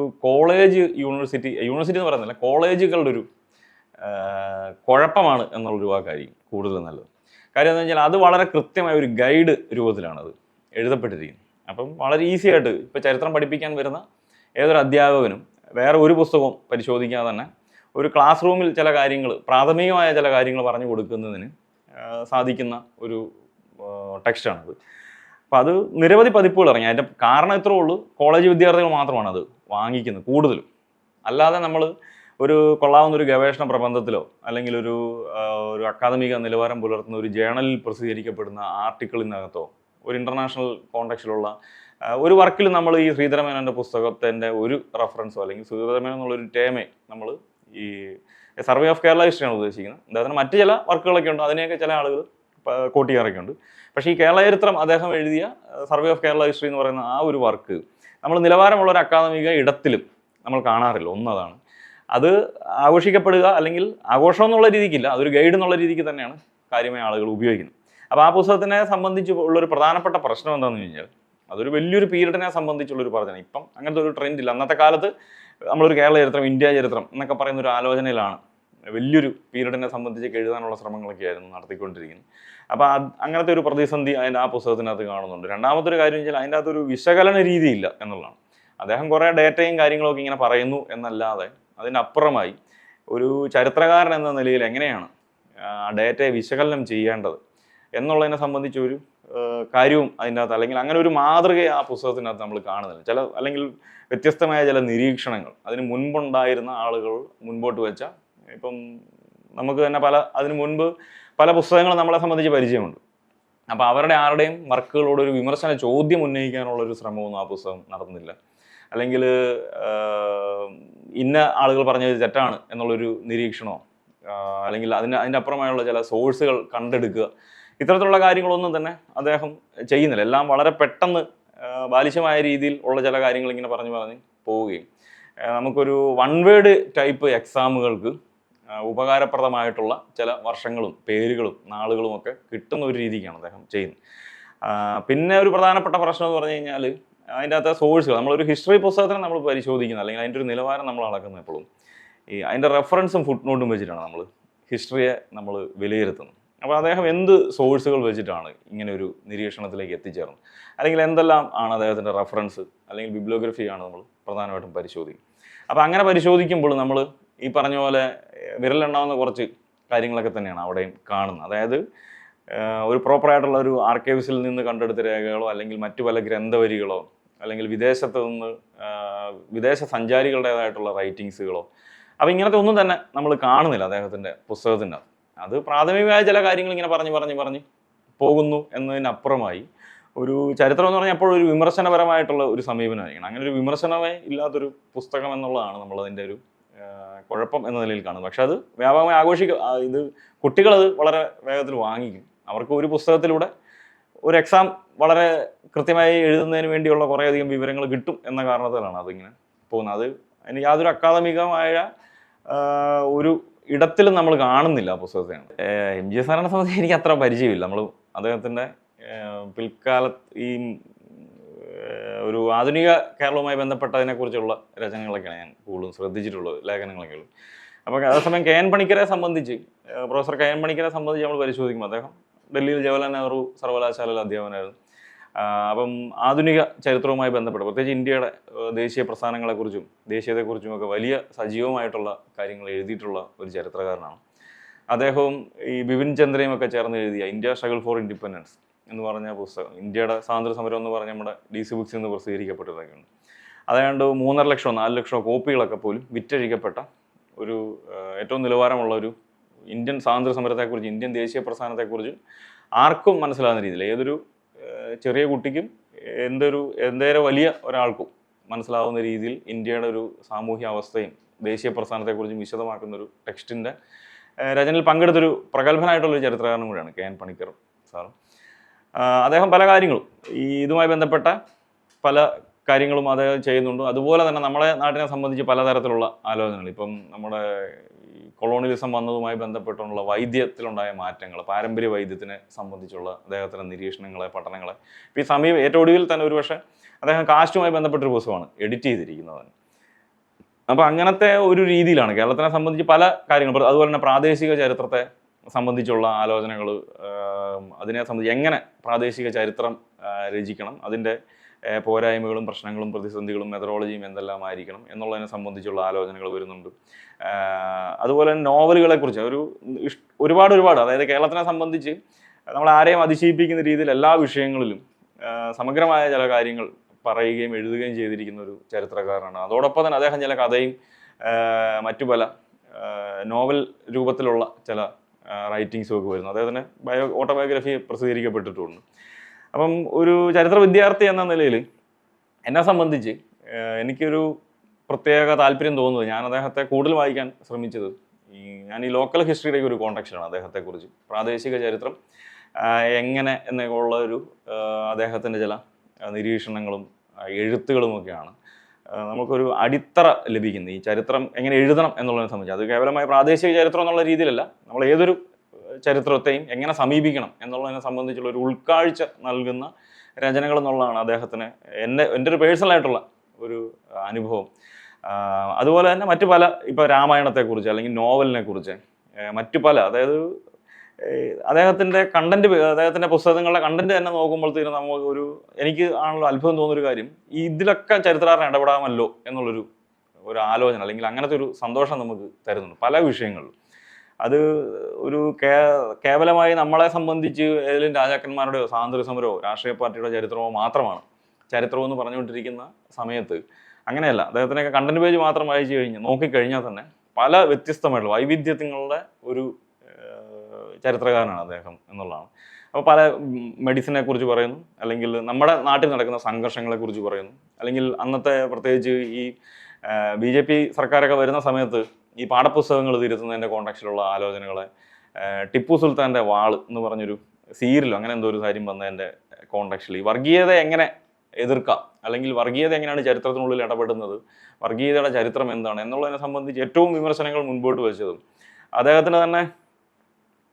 യൂണിവേഴ്സിറ്റി എന്ന് പറയുന്നില്ല, കോളേജുകളുടെ ഒരു കുഴപ്പമാണ് എന്നുള്ളൊരു വാക്കായിരിക്കും കൂടുതൽ നല്ലത്. കാര്യം എന്ന് വെച്ചാൽ അത് വളരെ കൃത്യമായ ഒരു ഗൈഡ് രൂപത്തിലാണത് എഴുതപ്പെട്ടിരിക്കുന്നത്. അപ്പം വളരെ ഈസി ആയിട്ട് ഇപ്പോൾ ചരിത്രം പഠിപ്പിക്കാൻ വരുന്ന ഏതൊരു അധ്യാപകനും വേറെ ഒരു പുസ്തകവും പരിശോധിക്കാതെ തന്നെ ഒരു ക്ലാസ് റൂമിൽ ചില കാര്യങ്ങൾ, പ്രാഥമികമായ ചില കാര്യങ്ങൾ പറഞ്ഞു കൊടുക്കുന്നതിന് സാധിക്കുന്ന ഒരു ടെക്സ്റ്റാണത്. അപ്പോൾ അത് നിരവധി പതിപ്പുകൾ ഇറങ്ങി. അതിൻ്റെ കാരണം ഇത്രേ ഉള്ളൂ, കോളേജ് വിദ്യാർത്ഥികൾ മാത്രമാണ് അത് വാങ്ങിക്കുന്നത് കൂടുതലും. അല്ലാതെ നമ്മൾ ഒരു കൊള്ളാവുന്ന ഒരു ഗവേഷണ പ്രബന്ധത്തിലോ അല്ലെങ്കിൽ ഒരു അക്കാദമിക നിലവാരം പുലർത്തുന്ന ഒരു ജേണലിൽ പ്രസിദ്ധീകരിക്കപ്പെടുന്ന ആർട്ടിക്കിളിനകത്തോ ഒരു ഇൻ്റർനാഷണൽ കോണ്ടെക്സ്റ്റിലുള്ള ഒരു വർക്കിൽ നമ്മൾ ഈ ശ്രീധരമേനോൻ്റെ പുസ്തകത്തിൻ്റെ ഒരു റെഫറൻസോ അല്ലെങ്കിൽ ശ്രീധരമേനോൻ എന്നുള്ളൊരു ടേമേ നമ്മൾ ഈ സർവേ ഓഫ് കേരള ഹിസ്റ്ററിയാണ് ഉദ്ദേശിക്കുന്നത്. അദ്ദേഹത്തിന് മറ്റ് ചില വർക്കുകളൊക്കെ ഉണ്ട്, അതിനെയൊക്കെ ചില ആളുകൾ കോട്ട് ചെയ്യാറൊക്കെ ഉണ്ട്. പക്ഷേ ഈ കേരള ചരിത്രം അദ്ദേഹം എഴുതിയ സർവേ ഓഫ് കേരള ഹിസ്റ്ററി എന്ന് പറയുന്ന ആ ഒരു വർക്ക് നമ്മൾ നിലവാരമുള്ള ഒരു അക്കാദമിക ഇടത്തിലും നമ്മൾ കാണാറില്ല. ഒന്നതാണ്, അത് ആഘോഷിക്കപ്പെടുക അല്ലെങ്കിൽ ആഘോഷം എന്നുള്ള രീതിക്കില്ല, അതൊരു ഗൈഡ് എന്നുള്ള രീതിക്ക് തന്നെയാണ് കാര്യമായ ആളുകൾ ഉപയോഗിക്കുന്നത്. അപ്പോൾ ആ പുസ്തകത്തിനെ സംബന്ധിച്ച് ഉള്ളൊരു പ്രധാനപ്പെട്ട പ്രശ്നം എന്താണെന്ന് കഴിഞ്ഞാൽ അതൊരു വലിയൊരു പീരീഡിനെ സംബന്ധിച്ചുള്ളൊരു പറഞ്ഞാൽ ഇപ്പം അങ്ങനത്തെ ഒരു ട്രെൻഡ് ഇല്ല. അന്നത്തെ കാലത്ത് നമ്മളൊരു കേരള ചരിത്രം, ഇന്ത്യ ചരിത്രം എന്നൊക്കെ പറയുന്ന ഒരു ആലോചനയിലാണ് വലിയൊരു പീരീഡിനെ സംബന്ധിച്ച് എഴുതാനുള്ള ശ്രമങ്ങളൊക്കെ ആയിരുന്നു നടത്തിക്കൊണ്ടിരിക്കുന്നത്. അപ്പോൾ അങ്ങനത്തെ ഒരു പ്രതിസന്ധി അതിൻ്റെ ആ പുസ്തകത്തിനകത്ത് കാണുന്നുണ്ട്. രണ്ടാമത്തെ ഒരു കാര്യം വെച്ചാൽ അതിൻ്റെ അകത്തൊരു വിശകലന രീതിയില്ല എന്നുള്ളതാണ്. അദ്ദേഹം കുറേ ഡേറ്റയും കാര്യങ്ങളൊക്കെ ഇങ്ങനെ പറയുന്നു എന്നല്ലാതെ അതിനപ്പുറമായി ഒരു ചരിത്രകാരൻ എന്ന നിലയിൽ എങ്ങനെയാണ് ആ ഡേറ്റയെ വിശകലനം ചെയ്യേണ്ടത് എന്നുള്ളതിനെ സംബന്ധിച്ചൊരു കാര്യവും അതിൻ്റെ അകത്ത് അല്ലെങ്കിൽ അങ്ങനെ ഒരു മാതൃകയെ ആ പുസ്തകത്തിനകത്ത് നമ്മൾ കാണുന്നില്ല. അല്ലെങ്കിൽ വ്യത്യസ്തമായ ചില നിരീക്ഷണങ്ങൾ അതിന് മുൻപുണ്ടായിരുന്ന ആളുകൾ മുൻപോട്ട് വെച്ച, ഇപ്പം നമുക്ക് തന്നെ അതിനു മുൻപ് പല പുസ്തകങ്ങളും നമ്മളെ സംബന്ധിച്ച് പരിചയമുണ്ട്. അപ്പോൾ അവരുടെ ആരുടെയും വർക്കുകളോട് ഒരു വിമർശന ചോദ്യം ഉന്നയിക്കാനുള്ളൊരു ശ്രമമൊന്നും ആ പുസ്തകം നടത്തുന്നില്ല. അല്ലെങ്കിൽ ഇന്ന ആളുകൾ പറഞ്ഞത് തെറ്റാണ് എന്നുള്ളൊരു നിരീക്ഷണമോ അല്ലെങ്കിൽ അതിൻ്റെ അപ്പുറമായുള്ള ചില സോഴ്സുകൾ കണ്ടെടുക്കുക, ഇത്തരത്തിലുള്ള കാര്യങ്ങളൊന്നും തന്നെ അദ്ദേഹം ചെയ്യുന്നില്ല. എല്ലാം വളരെ പെട്ടെന്ന് ബാലിശമായ രീതിയിൽ ഉള്ള ചില കാര്യങ്ങൾ ഇങ്ങനെ പറഞ്ഞ് പോവുകയും നമുക്കൊരു വൺ വേർഡ് ടൈപ്പ് എക്സാമുകൾക്ക് ഉപകാരപ്രദമായിട്ടുള്ള ചില വർഷങ്ങളും പേരുകളും നാളുകളും ഒക്കെ കിട്ടുന്ന ഒരു രീതിക്കാണ് അദ്ദേഹം ചെയ്യുന്നത്. പിന്നെ ഒരു പ്രധാനപ്പെട്ട പ്രശ്നം എന്ന് പറഞ്ഞു കഴിഞ്ഞാൽ അതിൻ്റെ അകത്തെ സോഴ്സുകൾ, നമ്മളൊരു ഹിസ്റ്ററി പുസ്തകത്തിനെ നമ്മൾ പരിശോധിക്കുന്നത് അല്ലെങ്കിൽ അതിൻ്റെ ഒരു നിലവാരം നമ്മൾ അളക്കുന്നത് എപ്പോഴും അതിൻ്റെ റെഫറൻസും ഫുട് നോട്ടും വെച്ചിട്ടാണ് നമ്മൾ ഹിസ്റ്ററിയെ നമ്മൾ വിലയിരുത്തുന്നത്. അപ്പോൾ അദ്ദേഹം എന്ത് സോഴ്സുകൾ വെച്ചിട്ടാണ് ഇങ്ങനെ ഒരു നിരീക്ഷണത്തിലേക്ക് എത്തിച്ചേർന്നത്, അല്ലെങ്കിൽ എന്തെല്ലാം ആണ് അദ്ദേഹത്തിൻ്റെ റെഫറൻസ് അല്ലെങ്കിൽ ബിബ്ലിയോഗ്രഫിയാണ് നമ്മൾ പ്രധാനമായിട്ടും പരിശോധിക്കും. അപ്പോൾ അങ്ങനെ പരിശോധിക്കുമ്പോൾ നമ്മൾ ഈ പറഞ്ഞ പോലെ വിരലെണ്ണാവുന്ന കുറച്ച് കാര്യങ്ങളൊക്കെ തന്നെയാണ് അവിടെയും കാണുന്നത്. അതായത് ഒരു പ്രോപ്പറായിട്ടുള്ള ഒരു ആർക്കൈവ്സിൽ നിന്ന് കണ്ടെടുത്ത രേഖകളോ അല്ലെങ്കിൽ മറ്റു പല ഗ്രന്ഥവരികളോ അല്ലെങ്കിൽ വിദേശത്ത് നിന്ന് വിദേശ സഞ്ചാരികളുടേതായിട്ടുള്ള റൈറ്റിങ്സുകളോ, അപ്പോൾ ഇങ്ങനത്തെ ഒന്നും തന്നെ നമ്മൾ കാണുന്നില്ല അദ്ദേഹത്തിൻ്റെ പുസ്തകത്തിൻ്റെ. അത് പ്രാഥമികമായ ചില കാര്യങ്ങൾ ഇങ്ങനെ പറഞ്ഞ് പോകുന്നു എന്നതിനപ്പുറമായി ഒരു ചരിത്രം എന്ന് പറഞ്ഞാൽ എപ്പോഴും ഒരു വിമർശനപരമായിട്ടുള്ള ഒരു സമീപനമായിരിക്കണം. അങ്ങനെ ഒരു വിമർശനമേ ഇല്ലാത്തൊരു പുസ്തകം എന്നുള്ളതാണ് നമ്മളതിൻ്റെ ഒരു കുഴപ്പം എന്ന നിലയിൽ കാണുന്നത്. പക്ഷെ അത് വ്യാപകമായി ഇത് കുട്ടികളത് വളരെ വേഗത്തിൽ വാങ്ങിക്കും. അവർക്ക് ഒരു പുസ്തകത്തിലൂടെ ഒരു എക്സാം വളരെ കൃത്യമായി എഴുതുന്നതിന് വേണ്ടിയുള്ള കുറേയധികം വിവരങ്ങൾ കിട്ടും എന്ന കാരണത്തിലാണ് അതിങ്ങനെ പോകുന്നത്. അത് അതിന് യാതൊരു അക്കാദമികമായ ഒരു ഇടത്തിലും നമ്മൾ കാണുന്നില്ല ആ പുസ്തകത്തിന്. MG സാറിനെ സംബന്ധിച്ച് എനിക്ക് അത്ര പരിചയമില്ല. നമ്മൾ അദ്ദേഹത്തിൻ്റെ പിൽക്കാലത്ത് ഈ ഒരു ആധുനിക കേരളവുമായി ബന്ധപ്പെട്ടതിനെക്കുറിച്ചുള്ള രചനകളൊക്കെയാണ് ഞാൻ കൂടുതലും ശ്രദ്ധിച്ചിട്ടുള്ളത്, ലേഖനങ്ങളൊക്കെയുള്ളൂ. അപ്പോൾ അതേസമയം KN പണിക്കരെ സംബന്ധിച്ച്, പ്രൊഫസർ KN പണിക്കരെ സംബന്ധിച്ച് നമ്മൾ പരിശോധിക്കുമ്പോൾ അദ്ദേഹം ഡൽഹിയിൽ ജവഹർലാൽ നെഹ്റു സർവകലാശാലയിൽ അധ്യാപകനായിരുന്നു. അപ്പം ആധുനിക ചരിത്രവുമായി ബന്ധപ്പെട്ട് പ്രത്യേകിച്ച് ഇന്ത്യയുടെ ദേശീയ പ്രസ്ഥാനങ്ങളെക്കുറിച്ചും ദേശീയതയെക്കുറിച്ചും ഒക്കെ വലിയ സജീവമായിട്ടുള്ള കാര്യങ്ങൾ എഴുതിയിട്ടുള്ള ഒരു ചരിത്രകാരനാണ്. അദ്ദേഹവും ഈ ബിപിൻ ചന്ദ്രയും ഒക്കെ ചേർന്ന് എഴുതിയ ഇന്ത്യ സ്ട്രഗിൾ ഫോർ ഇൻഡിപെൻഡൻസ് എന്ന് പറഞ്ഞ പുസ്തകം, ഇന്ത്യയുടെ സ്വാതന്ത്ര്യ സമരം എന്ന് പറഞ്ഞ നമ്മുടെ DC ബുക്സിൽ നിന്ന് പ്രസിദ്ധീകരിക്കപ്പെട്ടതൊക്കെയുണ്ട്. അതായത് 3.5 ലക്ഷം 4 ലക്ഷം കോപ്പികളൊക്കെ പോലും വിറ്റഴിക്കപ്പെട്ട ഒരു ഏറ്റവും നിലവാരമുള്ള ഒരു ഇന്ത്യൻ സ്വാതന്ത്ര്യ സമരത്തെക്കുറിച്ച്, ഇന്ത്യൻ ദേശീയ പ്രസ്ഥാനത്തെക്കുറിച്ച് ആർക്കും മനസ്സിലാകുന്ന രീതിയിൽ, ഏതൊരു ചെറിയ കുട്ടിക്കും എന്തേരെ വലിയ ഒരാൾക്കും മനസ്സിലാവുന്ന രീതിയിൽ ഇന്ത്യയുടെ ഒരു സാമൂഹ്യ അവസ്ഥയും ദേശീയ പ്രസ്ഥാനത്തെക്കുറിച്ചും വിശദമാക്കുന്നൊരു ടെക്സ്റ്റിൻ്റെ രചനയിൽ പങ്കെടുത്തൊരു പ്രഗത്ഭനായിട്ടുള്ളൊരു ചരിത്രകാരനും കൂടിയാണ് KN പണിക്കർ സാറും. അദ്ദേഹം പല കാര്യങ്ങളും ഇതുമായി ബന്ധപ്പെട്ട പല കാര്യങ്ങളും അദ്ദേഹം ചെയ്യുന്നുണ്ട്. അതുപോലെ തന്നെ നമ്മളെ നാട്ടിനെ സംബന്ധിച്ച് പലതരത്തിലുള്ള ആലോചനകൾ, ഇപ്പം നമ്മുടെ ഈ കൊളോണിയലിസം വന്നതുമായി ബന്ധപ്പെട്ടുള്ള വൈദ്യത്തിലുണ്ടായ മാറ്റങ്ങൾ, പാരമ്പര്യ വൈദ്യത്തിനെ സംബന്ധിച്ചുള്ള അദ്ദേഹത്തിൻ്റെ നിരീക്ഷണങ്ങളെ, പഠനങ്ങളെ, ഇപ്പോൾ ഈ ഏറ്റവും ഒടുവിൽ തന്നെ ഒരുപക്ഷെ അദ്ദേഹം കാസ്റ്റുമായി ബന്ധപ്പെട്ടൊരു പുസ്തകമാണ് എഡിറ്റ് ചെയ്തിരിക്കുന്നത്. അപ്പോൾ അങ്ങനത്തെ ഒരു രീതിയിലാണ് കേരളത്തിനെ സംബന്ധിച്ച് പല കാര്യങ്ങൾ, അതുപോലെ തന്നെ പ്രാദേശിക ചരിത്രത്തെ സംബന്ധിച്ചുള്ള ആലോചനകൾ, അതിനെ സംബന്ധിച്ച് എങ്ങനെ പ്രാദേശിക ചരിത്രം രചിക്കണം, അതിൻ്റെ പോരായ്മകളും പ്രശ്നങ്ങളും പ്രതിസന്ധികളും മെത്തഡോളജിയും എന്തെല്ലാം ആയിരിക്കണം എന്നുള്ളതിനെ സംബന്ധിച്ചുള്ള ആലോചനകൾ വരുന്നുണ്ട്. അതുപോലെ തന്നെ നോവലുകളെക്കുറിച്ച് ഒരുപാട് അതായത് കേരളത്തിനെ സംബന്ധിച്ച് നമ്മൾ ആരെയും അതിശയിപ്പിക്കുന്ന രീതിയിൽ എല്ലാ വിഷയങ്ങളിലും സമഗ്രമായ ചില കാര്യങ്ങൾ പറയുകയും എഴുതുകയും ചെയ്തിരിക്കുന്ന ഒരു ചരിത്രകാരനാണ്. അതോടൊപ്പം തന്നെ അദ്ദേഹം ചില കഥയും മറ്റു പല നോവൽ രൂപത്തിലുള്ള ചില റൈറ്റിങ്സും ഒക്കെ വരുന്നു. അദ്ദേഹത്തിന് ഓട്ടോബയോഗ്രഫി പ്രസിദ്ധീകരിക്കപ്പെട്ടിട്ടുണ്ട്. അപ്പം ഒരു ചരിത്ര വിദ്യാർത്ഥി എന്ന നിലയിൽ എന്നെ സംബന്ധിച്ച് എനിക്കൊരു പ്രത്യേക താല്പര്യം തോന്നുന്നത്, ഞാൻ അദ്ദേഹത്തെ കൂടുതൽ വായിക്കാൻ ശ്രമിച്ചത് ഞാൻ ഈ ലോക്കൽ ഹിസ്റ്ററിയുടെ ഒരു കോണ്ടക്സ്റ്റാണ് അദ്ദേഹത്തെക്കുറിച്ച്. പ്രാദേശിക ചരിത്രം എങ്ങനെ എന്നൊക്കെ ഉള്ള ഒരു അദ്ദേഹത്തിൻ്റെ ചില നിരീക്ഷണങ്ങളും എഴുത്തുകളുമൊക്കെയാണ് നമുക്കൊരു അടിത്തറ ലഭിക്കുന്നത്. ഈ ചരിത്രം എങ്ങനെ എഴുതണം എന്നുള്ളതിനെ സംബന്ധിച്ച് അത് കേവലമായ പ്രാദേശിക ചരിത്രം എന്നുള്ള രീതിയിലല്ല, നമ്മൾ ഏതൊരു ചരിത്രത്തെയും എങ്ങനെ സമീപിക്കണം എന്നുള്ളതിനെ സംബന്ധിച്ചുള്ള ഒരു ഉൾക്കാഴ്ച നൽകുന്ന രചനകൾ എന്നുള്ളതാണ് അദ്ദേഹത്തിന് എൻ്റെ ഒരു പേഴ്സണലായിട്ടുള്ള ഒരു അനുഭവം. അതുപോലെ തന്നെ മറ്റു പല ഇപ്പോൾ രാമായണത്തെക്കുറിച്ച് അല്ലെങ്കിൽ നോവലിനെ കുറിച്ച് മറ്റു പല, അതായത് അദ്ദേഹത്തിൻ്റെ കണ്ടന്റ്, അദ്ദേഹത്തിൻ്റെ പുസ്തകങ്ങളുടെ കണ്ടന്റ് തന്നെ നോക്കുമ്പോഴത്തേനും നമുക്ക് എനിക്ക് ആണല്ലോ അത്ഭുതം തോന്നുന്നൊരു കാര്യം, ഇതിലൊക്കെ ചരിത്രകാരൻ ഇടപെടാമല്ലോ എന്നുള്ളൊരു ആലോചന അല്ലെങ്കിൽ അങ്ങനത്തെ ഒരു സന്തോഷം നമുക്ക് തരുന്നുണ്ട് പല വിഷയങ്ങളിലും. അത് ഒരു കേവലമായി നമ്മളെ സംബന്ധിച്ച് ഏതെങ്കിലും രാജാക്കന്മാരുടെയോ സ്വാതന്ത്ര്യ സമരമോ രാഷ്ട്രീയ പാർട്ടിയുടെ ചരിത്രമോ മാത്രമാണ് ചരിത്രം എന്ന് പറഞ്ഞുകൊണ്ടിരിക്കുന്ന സമയത്ത് അങ്ങനെയല്ല. അദ്ദേഹത്തിനൊക്കെ കണ്ടന്റ് പേജ് മാത്രം വായിച്ചു നോക്കിക്കഴിഞ്ഞാൽ തന്നെ പല വ്യത്യസ്തമായിട്ടുള്ള വൈവിധ്യങ്ങളുടെ ഒരു ചരിത്രകാരനാണ് അദ്ദേഹം എന്നുള്ളതാണ്. അപ്പോൾ പല മെഡിസിനെ കുറിച്ച് പറയുന്നു, അല്ലെങ്കിൽ നമ്മുടെ നാട്ടിൽ നടക്കുന്ന സംഘർഷങ്ങളെ കുറിച്ച് പറയുന്നു, അല്ലെങ്കിൽ അന്നത്തെ പ്രത്യേകിച്ച് ഈ BJP സർക്കാരൊക്കെ വരുന്ന സമയത്ത് ഈ പാഠപുസ്തകങ്ങൾ തിരുത്തുന്നതിൻ്റെ കോണ്ടാക്സിലുള്ള ആലോചനകളെ, ടിപ്പു സുൽത്താൻ്റെ വാള് എന്ന് പറഞ്ഞൊരു സീരിയലോ അങ്ങനെ എന്തോ ഒരു കാര്യം വന്നതിൻ്റെ കോണ്ടാക്സിൽ ഈ വർഗീയത എങ്ങനെ എതിർക്കാം, അല്ലെങ്കിൽ വർഗീയത എങ്ങനെയാണ് ചരിത്രത്തിനുള്ളിൽ ഇടപെടുന്നത്, വർഗീയതയുടെ ചരിത്രം എന്താണ് എന്നുള്ളതിനെ സംബന്ധിച്ച് ഏറ്റവും വിമർശനങ്ങൾ മുൻപോട്ട് വെച്ചതും അദ്ദേഹത്തിന് തന്നെ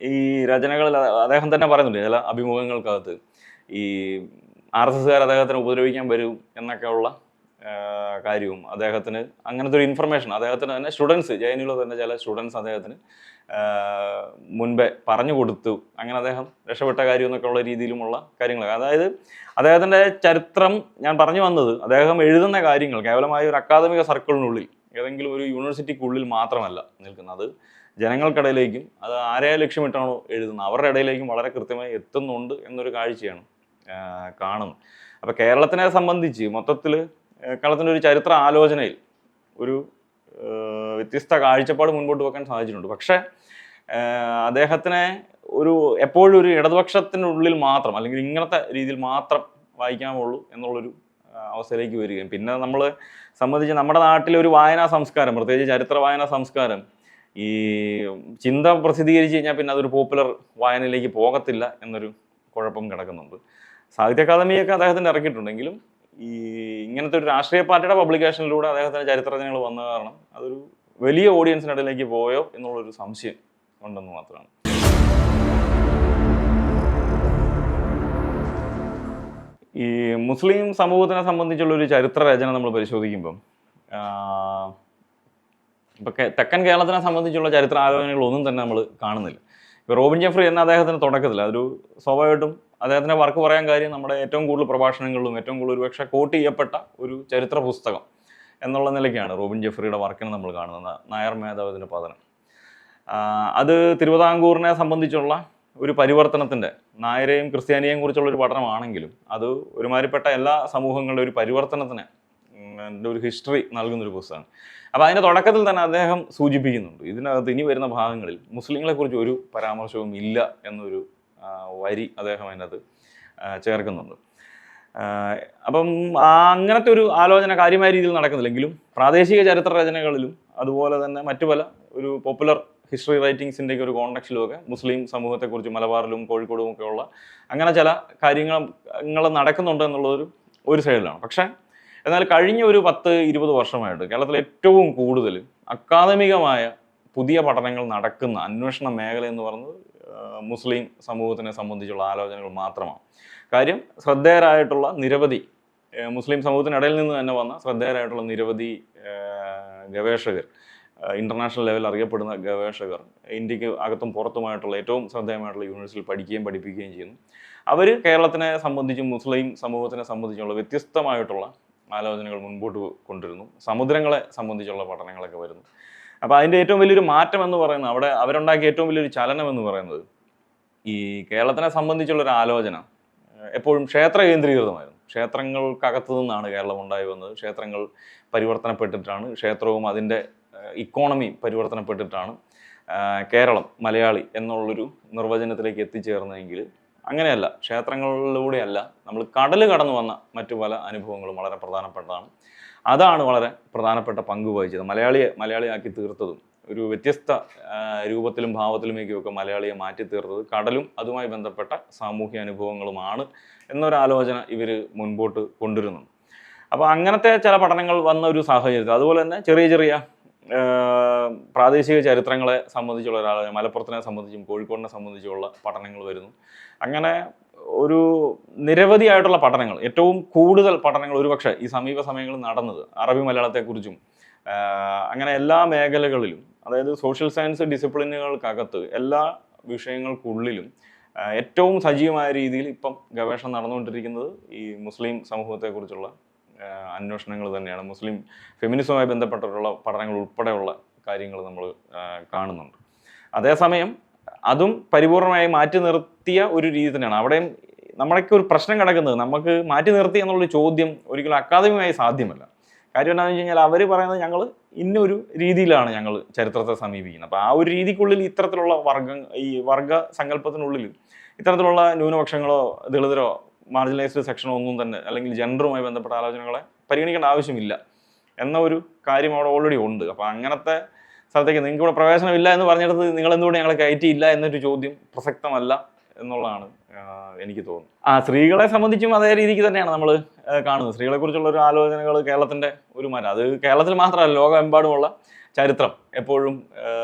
ഈ രചനകളിൽ അദ്ദേഹം തന്നെ പറയുന്നുണ്ട് ചില അഭിമുഖങ്ങൾക്കകത്ത് ഈ RSSകാർ അദ്ദേഹത്തിനെ ഉപദ്രവിക്കാൻ വരും എന്നൊക്കെയുള്ള കാര്യവും അദ്ദേഹത്തിന് അങ്ങനത്തെ ഒരു ഇൻഫർമേഷൻ അദ്ദേഹത്തിന് തന്നെ സ്റ്റുഡൻസ് JNUവിലെ തന്നെ ചില സ്റ്റുഡൻസ് അദ്ദേഹത്തിന് മുൻപേ പറഞ്ഞു കൊടുത്തു, അങ്ങനെ അദ്ദേഹം രക്ഷപ്പെട്ട കാര്യം എന്നൊക്കെ ഉള്ള രീതിയിലുമുള്ള കാര്യങ്ങളൊക്കെ. അതായത് അദ്ദേഹത്തിൻ്റെ ചരിത്രം ഞാൻ പറഞ്ഞു വന്നത്, അദ്ദേഹം എഴുതുന്ന കാര്യങ്ങൾ കേവലമായ ഒരു അക്കാദമിക സർക്കിളിനുള്ളിൽ ഏതെങ്കിലും ഒരു യൂണിവേഴ്സിറ്റിക്കുള്ളിൽ മാത്രമല്ല നിൽക്കുന്നത്, ജനങ്ങൾക്കിടയിലേക്കും അത് ആരെ ലക്ഷ്യമിട്ടാണോ എഴുതുന്നത് അവരുടെ ഇടയിലേക്കും വളരെ കൃത്യമായി എത്തുന്നുണ്ട് എന്നൊരു കാഴ്ചയാണ് കാണുന്നത്. അപ്പോൾ കേരളത്തിനെ സംബന്ധിച്ച് മൊത്തത്തിൽ കേരളത്തിൻ്റെ ഒരു ചരിത്ര ആലോചനയിൽ ഒരു വ്യത്യസ്ത കാഴ്ചപ്പാട് മുൻപോട്ട് വെക്കാൻ സാധിച്ചിട്ടുണ്ട്. പക്ഷേ അദ്ദേഹത്തിനെ എപ്പോഴും ഒരു ഇടതുപക്ഷത്തിനുള്ളിൽ മാത്രം അല്ലെങ്കിൽ ഇങ്ങനത്തെ രീതിയിൽ മാത്രം വായിക്കാമുള്ളൂ എന്നുള്ളൊരു അവസ്ഥയിലേക്ക് വരികയും, പിന്നെ നമ്മൾ സംബന്ധിച്ച് നമ്മുടെ നാട്ടിലെ ഒരു വായനാ സംസ്കാരം, പ്രത്യേകിച്ച് ചരിത്ര വായനാ സംസ്കാരം, ഈ ചിന്ത പ്രസിദ്ധീകരിച്ച് കഴിഞ്ഞാൽ പിന്നെ അതൊരു പോപ്പുലർ വായനയിലേക്ക് പോകത്തില്ല എന്നൊരു കുഴപ്പം കിടക്കുന്നുണ്ട്. സാഹിത്യ അക്കാദമിയൊക്കെ അദ്ദേഹത്തിന് ഇറക്കിയിട്ടുണ്ടെങ്കിലും ഈ ഇങ്ങനത്തെ ഒരു രാഷ്ട്രീയ പാർട്ടിയുടെ പബ്ലിക്കേഷനിലൂടെ അദ്ദേഹത്തിൻ്റെ ചരിത്രരചനകൾ വന്ന കാരണം അതൊരു വലിയ ഓഡിയൻസിനിടയിലേക്ക് പോയോ എന്നുള്ളൊരു സംശയം ഉണ്ടെന്ന് മാത്രമാണ്. ഈ മുസ്ലിം സമൂഹത്തിനെ സംബന്ധിച്ചുള്ളൊരു ചരിത്ര രചന നമ്മൾ പരിശോധിക്കുമ്പം ഇപ്പോൾ തെക്കൻ കേരളത്തിനെ സംബന്ധിച്ചുള്ള ചരിത്ര ആലോചനകളൊന്നും തന്നെ നമ്മൾ കാണുന്നില്ല. ഇപ്പോൾ റോബിൻ ജെഫ്രി എന്ന അദ്ദേഹത്തിന് തുടക്കത്തിൽ അതൊരു സ്വാഭാവികമായിട്ടും അദ്ദേഹത്തിൻ്റെ വർക്ക് പറയാൻ കാര്യം നമ്മുടെ ഏറ്റവും കൂടുതൽ പ്രഭാഷണങ്ങളിലും ഏറ്റവും കൂടുതൽ ഒരുപക്ഷെ കോട്ട് ചെയ്യപ്പെട്ട ഒരു ചരിത്ര പുസ്തകം എന്നുള്ള നിലയ്ക്കാണ് റോബിൻ ജെഫ്രിയുടെ വർക്കിനെ നമ്മൾ കാണുന്നത്, നായർ മേധാവിൻ്റെ പതനം. അത് തിരുവിതാംകൂറിനെ സംബന്ധിച്ചുള്ള ഒരു പരിവർത്തനത്തിൻ്റെ, നായരെയും ക്രിസ്ത്യാനിയെയും കുറിച്ചുള്ള ഒരു പഠനമാണെങ്കിലും അത് ഒരുമാതിരിപ്പെട്ട എല്ലാ സമൂഹങ്ങളുടെ ഒരു പരിവർത്തനത്തിന് ഒരു ഹിസ്റ്ററി നൽകുന്നൊരു പുസ്തകമാണ്. അപ്പോൾ അതിൻ്റെ തുടക്കത്തിൽ തന്നെ അദ്ദേഹം സൂചിപ്പിക്കുന്നുണ്ട് ഇതിനകത്ത് ഇനി വരുന്ന ഭാഗങ്ങളിൽ മുസ്ലിങ്ങളെക്കുറിച്ച് ഒരു പരാമർശവും ഇല്ല എന്നൊരു വരി അദ്ദേഹം അതിനകത്ത് ചേർക്കുന്നുണ്ട്. അപ്പം അങ്ങനത്തെ ഒരു ആലോചന കാര്യമായ രീതിയിൽ നടക്കുന്നില്ലെങ്കിലും പ്രാദേശിക ചരിത്ര രചനകളിലും അതുപോലെ തന്നെ മറ്റു പല ഒരു പോപ്പുലർ ഹിസ്റ്ററി റൈറ്റിങ്സിൻ്റെയൊക്കെ ഒരു കോണ്ടക്സ്റ്റിലുമൊക്കെ മുസ്ലിം സമൂഹത്തെക്കുറിച്ച് മലബാറിലും കോഴിക്കോടും ഒക്കെ ഉള്ള അങ്ങനെ ചില കാര്യങ്ങൾ നടക്കുന്നുണ്ട് എന്നുള്ളതൊരു ഒരു സൈഡിലാണ്. പക്ഷേ എന്നാൽ കഴിഞ്ഞ ഒരു 10-20 വർഷമായിട്ട് കേരളത്തിൽ ഏറ്റവും കൂടുതൽ അക്കാദമികമായ പുതിയ പഠനങ്ങൾ നടക്കുന്ന അന്വേഷണ മേഖല എന്ന് പറയുന്നത് മുസ്ലിം സമൂഹത്തിനെ സംബന്ധിച്ചുള്ള ആലോചനകൾ മാത്രമാണ്. കാര്യം ശ്രദ്ധേയരായിട്ടുള്ള നിരവധി മുസ്ലിം സമൂഹത്തിനിടയിൽ നിന്ന് തന്നെ വന്ന ശ്രദ്ധേയരായിട്ടുള്ള നിരവധി ഗവേഷകർ, ഇൻ്റർനാഷണൽ ലെവലിൽ അറിയപ്പെടുന്ന ഗവേഷകർ ഇന്ത്യക്ക് അകത്തും പുറത്തുമായിട്ടുള്ള ഏറ്റവും ശ്രദ്ധേയമായിട്ടുള്ള യൂണിവേഴ്സിറ്റിയിൽ പഠിക്കുകയും പഠിപ്പിക്കുകയും ചെയ്യുന്നു. അവർ കേരളത്തിനെ സംബന്ധിച്ചും മുസ്ലിം സമൂഹത്തിനെ സംബന്ധിച്ചുള്ള വ്യത്യസ്തമായിട്ടുള്ള ആലോചനകൾ മുൻപോട്ട് കൊണ്ടുവരുന്നു. സമുദ്രങ്ങളെ സംബന്ധിച്ചുള്ള പഠനങ്ങളൊക്കെ വരുന്നു. അപ്പോൾ അതിൻ്റെ ഏറ്റവും വലിയൊരു മാറ്റം എന്ന് പറയുന്നത് അവരുണ്ടാക്കിയ ഏറ്റവും വലിയൊരു ചലനം എന്ന് പറയുന്നത് ഈ കേരളത്തിനെ സംബന്ധിച്ചുള്ളൊരു ആലോചന എപ്പോഴും ക്ഷേത്ര കേന്ദ്രീകൃതമായിരുന്നു. ക്ഷേത്രങ്ങൾക്കകത്തു നിന്നാണ് കേരളം ഉണ്ടായി വന്നത്. ക്ഷേത്രങ്ങൾ പരിവർത്തനപ്പെട്ടിട്ടാണ് ക്ഷേത്രവും അതിൻ്റെ ഇക്കോണമി പരിവർത്തനപ്പെട്ടിട്ടാണ് കേരളം മലയാളി എന്നുള്ളൊരു നിർവചനത്തിലേക്ക് എത്തിച്ചേർന്നതെങ്കിൽ അങ്ങനെയല്ല, ക്ഷേത്രങ്ങളിലൂടെയല്ല, നമ്മൾ കടൽ കടന്നു വന്ന മറ്റു പല അനുഭവങ്ങളും വളരെ പ്രധാനപ്പെട്ടതാണ്. അതാണ് വളരെ പ്രധാനപ്പെട്ട പങ്ക് വഹിച്ചത്. മലയാളിയാക്കി തീർത്തതും ഒരു വ്യത്യസ്ത രൂപത്തിലും ഭാവത്തിലുമേക്കൊക്കെ മലയാളിയെ മാറ്റി തീർത്തത് കടലും അതുമായി ബന്ധപ്പെട്ട സാമൂഹ്യ അനുഭവങ്ങളുമാണ് എന്നൊരാലോചന ഇവർ മുൻപോട്ട് കൊണ്ടുവരുന്നുണ്ട്. അപ്പോൾ അങ്ങനത്തെ ചില പഠനങ്ങൾ വന്ന ഒരു സാഹചര്യത്തിൽ, അതുപോലെ തന്നെ ചെറിയ ചെറിയ പ്രാദേശിക ചരിത്രങ്ങളെ സംബന്ധിച്ചുള്ള ഒരാളെ, മലപ്പുറത്തിനെ സംബന്ധിച്ചും കോഴിക്കോടിനെ സംബന്ധിച്ചുള്ള പഠനങ്ങൾ വരുന്നു. അങ്ങനെ ഒരു നിരവധിയായിട്ടുള്ള പഠനങ്ങൾ, ഏറ്റവും കൂടുതൽ പഠനങ്ങൾ ഒരുപക്ഷെ ഈ സമീപ സമയങ്ങളിൽ നടന്നത് അറബി മലയാളത്തെക്കുറിച്ചും അങ്ങനെ എല്ലാ മേഖലകളിലും, അതായത് സോഷ്യൽ സയൻസ് ഡിസിപ്ലിനുകൾക്കകത്ത് എല്ലാ വിഷയങ്ങൾക്കുള്ളിലും ഏറ്റവും സജീവമായ രീതിയിൽ ഇപ്പം ഗവേഷണം നടന്നുകൊണ്ടിരിക്കുന്നത് ഈ മുസ്ലിം സമൂഹത്തെക്കുറിച്ചുള്ള അന്വേഷണങ്ങൾ തന്നെയാണ്. മുസ്ലിം ഫെമിനിസവുമായി ബന്ധപ്പെട്ടിട്ടുള്ള പഠനങ്ങൾ ഉൾപ്പെടെയുള്ള കാര്യങ്ങൾ നമ്മൾ കാണുന്നുണ്ട്. അതേസമയം അതും പരിപൂർണമായി മാറ്റി നിർത്തിയ ഒരു രീതി തന്നെയാണ്. അവിടെയും നമ്മളൊക്കെ ഒരു പ്രശ്നം കിടക്കുന്നത്, നമുക്ക് മാറ്റി നിർത്തി എന്നുള്ളൊരു ചോദ്യം ഒരിക്കലും അക്കാദമികമായി സാധ്യമല്ല. കാര്യം എന്താണെന്ന് വെച്ച് കഴിഞ്ഞാൽ അവർ പറയുന്നത് ഞങ്ങൾ ഇന്നൊരു രീതിയിലാണ് ഞങ്ങൾ ചരിത്രത്തെ സമീപിക്കുന്നത്. അപ്പോൾ ആ ഒരു രീതിക്കുള്ളിൽ ഇത്തരത്തിലുള്ള ഈ വർഗ സങ്കല്പത്തിനുള്ളിൽ ഇത്തരത്തിലുള്ള ന്യൂനപക്ഷങ്ങളോ ദളിതരോ മാർജിനലൈസ്ഡ് സെക്ഷനോ ഒന്നും തന്നെ, അല്ലെങ്കിൽ ജെൻഡറുമായി ബന്ധപ്പെട്ട ആലോചനകളെ പരിഗണിക്കേണ്ട ആവശ്യമില്ല എന്ന ഒരു കാര്യം അവിടെ ഓൾറെഡി ഉണ്ട്. അപ്പോൾ അങ്ങനത്തെ സ്ഥലത്തേക്ക് നിങ്ങൾക്ക് ഇവിടെ പ്രവേശനമില്ല എന്ന് പറഞ്ഞിടത്ത് നിങ്ങൾ എന്തുകൊണ്ട് ഞങ്ങളെ കയറ്റിയില്ല എന്നൊരു ചോദ്യം പ്രസക്തമല്ല എന്നുള്ളതാണ് എനിക്ക് തോന്നുന്നത്. സ്ത്രീകളെ സംബന്ധിച്ചും അതേ രീതിക്ക് തന്നെയാണ് നമ്മൾ കാണുന്നത്. സ്ത്രീകളെക്കുറിച്ചുള്ള ഒരു ആലോചനകൾ കേരളത്തിൻ്റെ ഒരു മരം, അത് കേരളത്തിൽ മാത്രമല്ല ലോകമെമ്പാടുമുള്ള ചരിത്രം എപ്പോഴും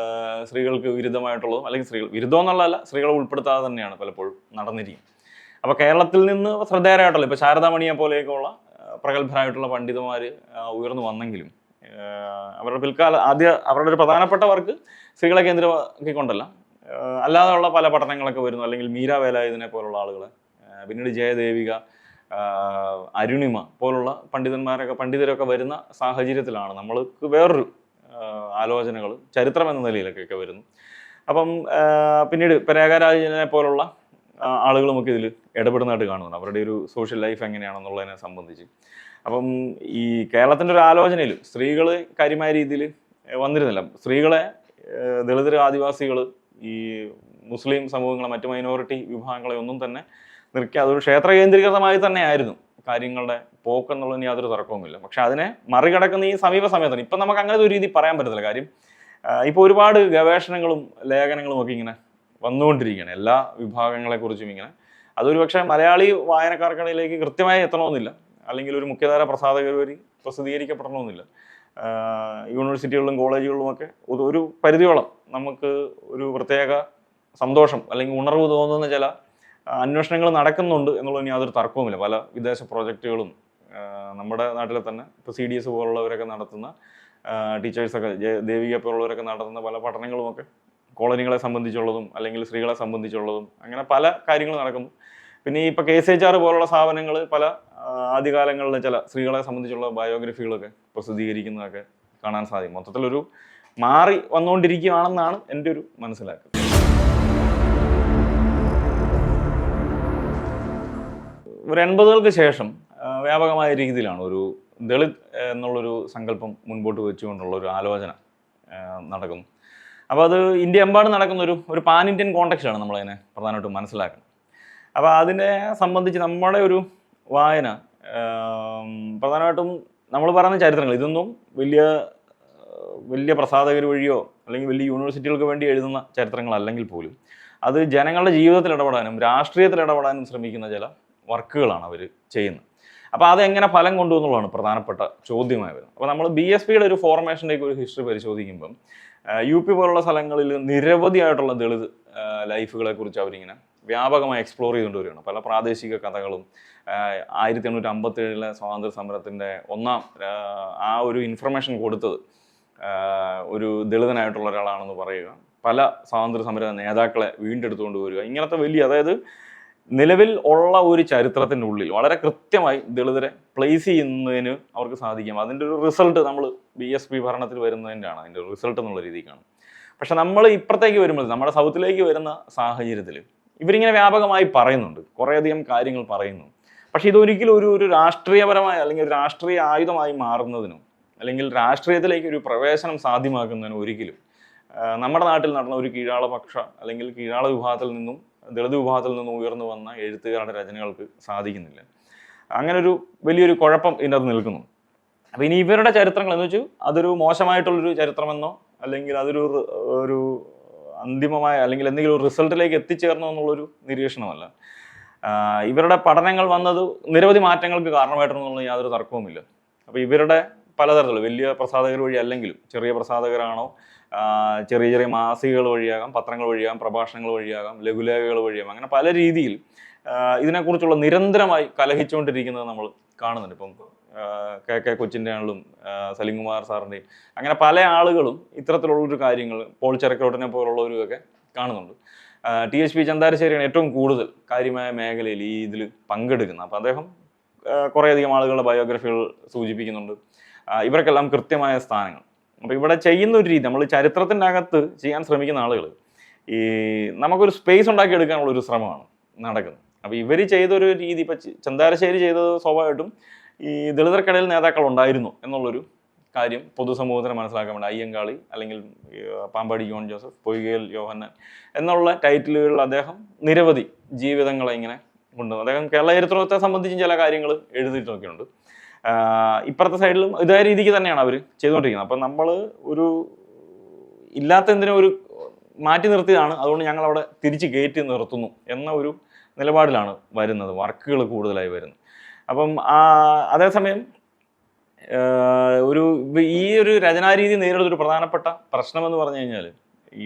സ്ത്രീകൾക്ക് വിരുദ്ധമായിട്ടുള്ളതും, അല്ലെങ്കിൽ സ്ത്രീകൾ വിരുദ്ധം എന്നുള്ളതല്ല, സ്ത്രീകളെ ഉൾപ്പെടുത്താതെ തന്നെയാണ് പലപ്പോഴും നടന്നിരിക്കുന്നത്. അപ്പോൾ കേരളത്തിൽ നിന്ന് ശ്രദ്ധേയരായിട്ടുള്ള ഇപ്പോൾ ശാരദാമണിയെ പോലെയൊക്കെയുള്ള പ്രഗത്ഭരായിട്ടുള്ള പണ്ഡിതന്മാർ ഉയർന്നു വന്നെങ്കിലും അവരുടെ അവരുടെ ഒരു പ്രധാനപ്പെട്ട വർക്ക് സ്ത്രീകളെ കേന്ദ്രമാക്കിക്കൊണ്ടല്ല, അല്ലാതെയുള്ള പല പഠനങ്ങളൊക്കെ വരുന്നു. അല്ലെങ്കിൽ മീര വേലായുധനെ പോലുള്ള ആളുകളെ, പിന്നീട് ജയദേവിക, അരുണിമ പോലുള്ള പണ്ഡിതരൊക്കെ വരുന്ന സാഹചര്യത്തിലാണ് നമ്മൾക്ക് വേറൊരു ആലോചനകൾ ചരിത്രം എന്ന നിലയിലൊക്കെ വരുന്നു. അപ്പം പിന്നീട് രേഖാരാജനെ പോലുള്ള ആളുകളുമൊക്കെ ഇതിൽ ഇടപെടുന്നതായിട്ട് കാണുന്നുണ്ട്, അവരുടെ ഒരു സോഷ്യൽ ലൈഫ് എങ്ങനെയാണെന്നുള്ളതിനെ സംബന്ധിച്ച്. അപ്പം ഈ കേരളത്തിൻ്റെ ഒരു ആലോചനയിൽ സ്ത്രീകൾ കാര്യമായ രീതിയിൽ വന്നിരുന്നില്ല. സ്ത്രീകളെ, ദളിതർ, ആദിവാസികൾ, ഈ മുസ്ലിം സമൂഹങ്ങളെ, മറ്റ് മൈനോറിറ്റി വിഭാഗങ്ങളെ ഒന്നും തന്നെ നിർക്കുക, അതൊരു ക്ഷേത്ര കേന്ദ്രീകൃതമായി തന്നെ ആയിരുന്നു കാര്യങ്ങളുടെ പോക്കെന്നുള്ളതിന് യാതൊരു തർക്കവുമില്ല. പക്ഷെ അതിനെ മറികടക്കുന്ന ഈ സമീപ സമയത്താണ് ഇപ്പം നമുക്ക് അങ്ങനത്തെ ഒരു രീതി പറയാൻ പറ്റത്തില്ല. കാര്യം ഇപ്പോൾ ഒരുപാട് ഗവേഷണങ്ങളും ലേഖനങ്ങളും ഒക്കെ ഇങ്ങനെ വന്നുകൊണ്ടിരിക്കുകയാണ് എല്ലാ വിഭാഗങ്ങളെക്കുറിച്ചും ഇങ്ങനെ. അതൊരു പക്ഷേ മലയാളി വായനക്കാർക്കിടയിലേക്ക് കൃത്യമായി എത്തണമെന്നില്ല, അല്ലെങ്കിൽ ഒരു മുഖ്യധാര പ്രസാധകർ വഴി പ്രസിദ്ധീകരിക്കപ്പെടണമെന്നില്ല. യൂണിവേഴ്സിറ്റികളിലും കോളേജുകളിലുമൊക്കെ ഒരു പരിധിയോളം നമുക്ക് ഒരു പ്രത്യേക സന്തോഷം അല്ലെങ്കിൽ ഉണർവ് തോന്നുന്ന ചില അന്വേഷണങ്ങൾ നടക്കുന്നുണ്ട് എന്നുള്ളതിന് യാതൊരു തർക്കവുമില്ല. പല വിദേശ പ്രോജക്റ്റുകളും നമ്മുടെ നാട്ടിലെ തന്നെ ഇപ്പോൾ CDS പോലുള്ളവരൊക്കെ നടത്തുന്ന, ടീച്ചേഴ്സൊക്കെ ദേവിക പോലുള്ളവരൊക്കെ നടത്തുന്ന പല പഠനങ്ങളുമൊക്കെ കോളനികളെ സംബന്ധിച്ചുള്ളതും അല്ലെങ്കിൽ സ്ത്രീകളെ സംബന്ധിച്ചുള്ളതും അങ്ങനെ പല കാര്യങ്ങൾ നടക്കുന്നു. പിന്നെ ഇപ്പോൾ KCHR പോലുള്ള സ്ഥാപനങ്ങൾ പല ആദ്യകാലങ്ങളിൽ ചില സ്ത്രീകളെ സംബന്ധിച്ചുള്ള ബയോഗ്രഫികളൊക്കെ പ്രസിദ്ധീകരിക്കുന്നതൊക്കെ കാണാൻ സാധിക്കും. മൊത്തത്തിലൊരു മാറി വന്നുകൊണ്ടിരിക്കുകയാണെന്നാണ് എൻ്റെ ഒരു മനസ്സിലാക്കുന്നത്. ഒരു 80കൾക്ക് ശേഷം വ്യാപകമായ രീതിയിലാണ് ഒരു ദളിത് എന്നുള്ളൊരു സങ്കല്പം മുൻപോട്ട് വെച്ചുകൊണ്ടുള്ള ഒരു ആലോചന നടക്കുന്നു. അപ്പോൾ അത് ഇന്ത്യ എമ്പാടും നടക്കുന്ന ഒരു പാൻ ഇന്ത്യൻ കോണ്ടെക്സ്റ്റാണ് നമ്മളതിനെ പ്രധാനമായിട്ടും മനസ്സിലാക്കുന്നത്. അപ്പോൾ അതിനെ സംബന്ധിച്ച് നമ്മുടെ ഒരു വായന പ്രധാനമായിട്ടും നമ്മൾ പറയുന്ന ചരിത്രങ്ങൾ ഇതൊന്നും വലിയ പ്രസാധകർ വഴിയോ അല്ലെങ്കിൽ വലിയ യൂണിവേഴ്സിറ്റികൾക്ക് വേണ്ടി എഴുതുന്ന ചരിത്രങ്ങളല്ലെങ്കിൽ പോലും അത് ജനങ്ങളുടെ ജീവിതത്തിൽ ഇടപെടാനും രാഷ്ട്രീയത്തിൽ ഇടപെടാനും ശ്രമിക്കുന്ന ചില വർക്കുകളാണ് അവർ ചെയ്യുന്നത്. അപ്പോൾ അതെങ്ങനെ ഫലം കൊണ്ടുവന്നുള്ളതാണ് പ്രധാനപ്പെട്ട ചോദ്യമായി വരുന്നത്. അപ്പോൾ നമ്മൾ BSPയുടെ ഒരു ഫോർമേഷൻ്റെയൊക്കെ ഒരു ഹിസ്റ്ററി പരിശോധിക്കുമ്പം UP പോലുള്ള സ്ഥലങ്ങളിൽ നിരവധിയായിട്ടുള്ള ദളിത് ലൈഫുകളെ കുറിച്ച് അവരിങ്ങനെ വ്യാപകമായി എക്സ്പ്ലോർ ചെയ്തുകൊണ്ട് വരികയാണ്. പല പ്രാദേശിക കഥകളും 1857 സ്വാതന്ത്ര്യ സമരത്തിൻ്റെ ഒന്നാം ആ ഒരു ഇൻഫർമേഷൻ കൊടുത്തത് ഒരു ദളിതനായിട്ടുള്ള ഒരാളാണെന്ന് പറയുക, പല സ്വാതന്ത്ര്യ സമര നേതാക്കളെ വീണ്ടെടുത്തുകൊണ്ട് വരിക, ഇങ്ങനത്തെ വലിയ, അതായത് നിലവിൽ ഉള്ള ഒരു ചരിത്രത്തിൻ്റെ ഉള്ളിൽ വളരെ കൃത്യമായി ദളിതരെ പ്ലേസ് ചെയ്യുന്നതിന് അവർക്ക് സാധിക്കും. അതിൻ്റെ ഒരു റിസൾട്ട് നമ്മൾ BSP ഭരണത്തിൽ വരുന്നതിൻ്റെയാണ് അതിൻ്റെ ഒരു റിസൾട്ട് എന്നുള്ള രീതിക്കാണ്. പക്ഷെ നമ്മൾ ഇപ്പുറത്തേക്ക് വരുമ്പോൾ നമ്മുടെ സൗത്തിലേക്ക് വരുന്ന സാഹചര്യത്തിൽ ഇവരിങ്ങനെ വ്യാപകമായി പറയുന്നുണ്ട്, കുറേയധികം കാര്യങ്ങൾ പറയുന്നു. പക്ഷെ ഇതൊരിക്കലും ഒരു രാഷ്ട്രീയപരമായ അല്ലെങ്കിൽ ഒരു രാഷ്ട്രീയ ആയുധമായി മാറുന്നതിനും അല്ലെങ്കിൽ രാഷ്ട്രീയത്തിലേക്ക് ഒരു പ്രവേശനം സാധ്യമാക്കുന്നതിന് ഒരിക്കലും നമ്മുടെ നാട്ടിൽ നടന്ന ഒരു കീഴാളപക്ഷ അല്ലെങ്കിൽ കീഴാള വിഭാഗത്തിൽ നിന്നും ദളിത് വിഭാഗത്തിൽ നിന്നും ഉയർന്നു വന്ന എഴുത്തുകാരുടെ രചനകൾക്ക് സാധിക്കുന്നില്ല. അങ്ങനെ ഒരു വലിയൊരു കുഴപ്പം ഇതിനകത്ത് നിൽക്കുന്നു. അപ്പോൾ ഇനി ഇവരുടെ ചരിത്രങ്ങൾ എന്ന് വെച്ചാൽ അതൊരു മോശമായിട്ടുള്ളൊരു ചരിത്രമെന്നോ അല്ലെങ്കിൽ അതൊരു ഒരു അന്തിമമായ അല്ലെങ്കിൽ എന്തെങ്കിലും ഒരു റിസൾട്ടിലേക്ക് എത്തിച്ചേർന്നോ എന്നുള്ളൊരു നിരീക്ഷണമല്ല. ഇവരുടെ പഠനങ്ങൾ വന്നത് നിരവധി മാറ്റങ്ങൾക്ക് കാരണമായിട്ടുള്ള യാതൊരു തർക്കവുമില്ല. അപ്പോൾ ഇവരുടെ പലതരത്തിലുള്ള വലിയ പ്രസാധകർ വഴി അല്ലെങ്കിലും ചെറിയ പ്രസാധകരാണോ, ചെറിയ ചെറിയ മാസികകൾ വഴിയാകാം, പത്രങ്ങൾ വഴിയാകാം, പ്രഭാഷണങ്ങൾ വഴിയാകാം, ലഘുലേഖകൾ വഴിയാകാം, അങ്ങനെ പല രീതിയിൽ ഇതിനെക്കുറിച്ചുള്ള നിരന്തരമായി കലഹിച്ചുകൊണ്ടിരിക്കുന്നത് നമ്മൾ കാണുന്നുണ്ട്. ഇപ്പം കെ കൊച്ചിൻ്റെ ആണെങ്കിലും സലിംകുമാർ സാറിൻ്റെയും അങ്ങനെ പല ആളുകളും ഇത്തരത്തിലുള്ളൊരു കാര്യങ്ങൾ പോൾ ചെരക്കോട്ടിനെ പോലുള്ളവരുമൊക്കെ കാണുന്നുണ്ട്. THP ചന്താരശ്ശേരിയാണ് ഏറ്റവും കൂടുതൽ കാര്യമായ മേഖലയിൽ ഈ ഇതിൽ പങ്കെടുക്കുന്നത്. അപ്പോൾ അദ്ദേഹം കുറേയധികം ആളുകളുടെ ബയോഗ്രഫികൾ സൂചിപ്പിക്കുന്നുണ്ട്. ഇവർക്കെല്ലാം കൃത്യമായ സ്ഥാനങ്ങൾ. അപ്പോൾ ഇവിടെ ചെയ്യുന്ന ഒരു രീതി, നമ്മൾ ചരിത്രത്തിൻ്റെ അകത്ത് ചെയ്യാൻ ശ്രമിക്കുന്ന ആളുകൾ ഈ നമുക്കൊരു സ്പേസ് ഉണ്ടാക്കിയെടുക്കാനുള്ള ഒരു ശ്രമമാണ് നടക്കുന്നത്. അപ്പോൾ ഇവർ ചെയ്തൊരു രീതി, ഇപ്പം ചന്താരശ്ശേരി ചെയ്തത് സ്വാഭാവികമായിട്ടും ഈ ദളിതർക്കിടയിൽ നേതാക്കൾ ഉണ്ടായിരുന്നു എന്നുള്ളൊരു കാര്യം പൊതുസമൂഹത്തിന് മനസ്സിലാക്കാൻ വേണ്ടി അയ്യങ്കാളി അല്ലെങ്കിൽ പാമ്പാടി ജോൺ ജോസഫ്, പൊയ്കയിൽ യോഹന്നാൻ എന്നുള്ള ടൈറ്റിലുകളിൽ അദ്ദേഹം നിരവധി ജീവിതങ്ങളെ ഇങ്ങനെ കൊണ്ടുവന്നു. അദ്ദേഹം കേരള ചരിത്രത്തെ സംബന്ധിച്ചും ചില കാര്യങ്ങൾ എഴുതിയിട്ടൊക്കെയുണ്ട്. ഇപ്പുറത്തെ സൈഡിലും ഇതേ രീതിക്ക് തന്നെയാണ് അവർ ചെയ്തുകൊണ്ടിരിക്കുന്നത്. അപ്പം നമ്മൾ ഒരു ഇല്ലാത്തതിനെ ഒരു മാറ്റി നിർത്തിയതാണ്, അതുകൊണ്ട് ഞങ്ങൾ അവിടെ തിരിച്ച് കയറ്റി നിർത്തുന്നു എന്ന ഒരു നിലപാടിലാണ് വരുന്നത്, വർക്കുകൾ കൂടുതലായി വരുന്നത്. അപ്പം അതേസമയം ഈ ഒരു രചനാരീതി നേരിടുന്ന ഒരു പ്രധാനപ്പെട്ട പ്രശ്നമെന്ന് പറഞ്ഞു കഴിഞ്ഞാൽ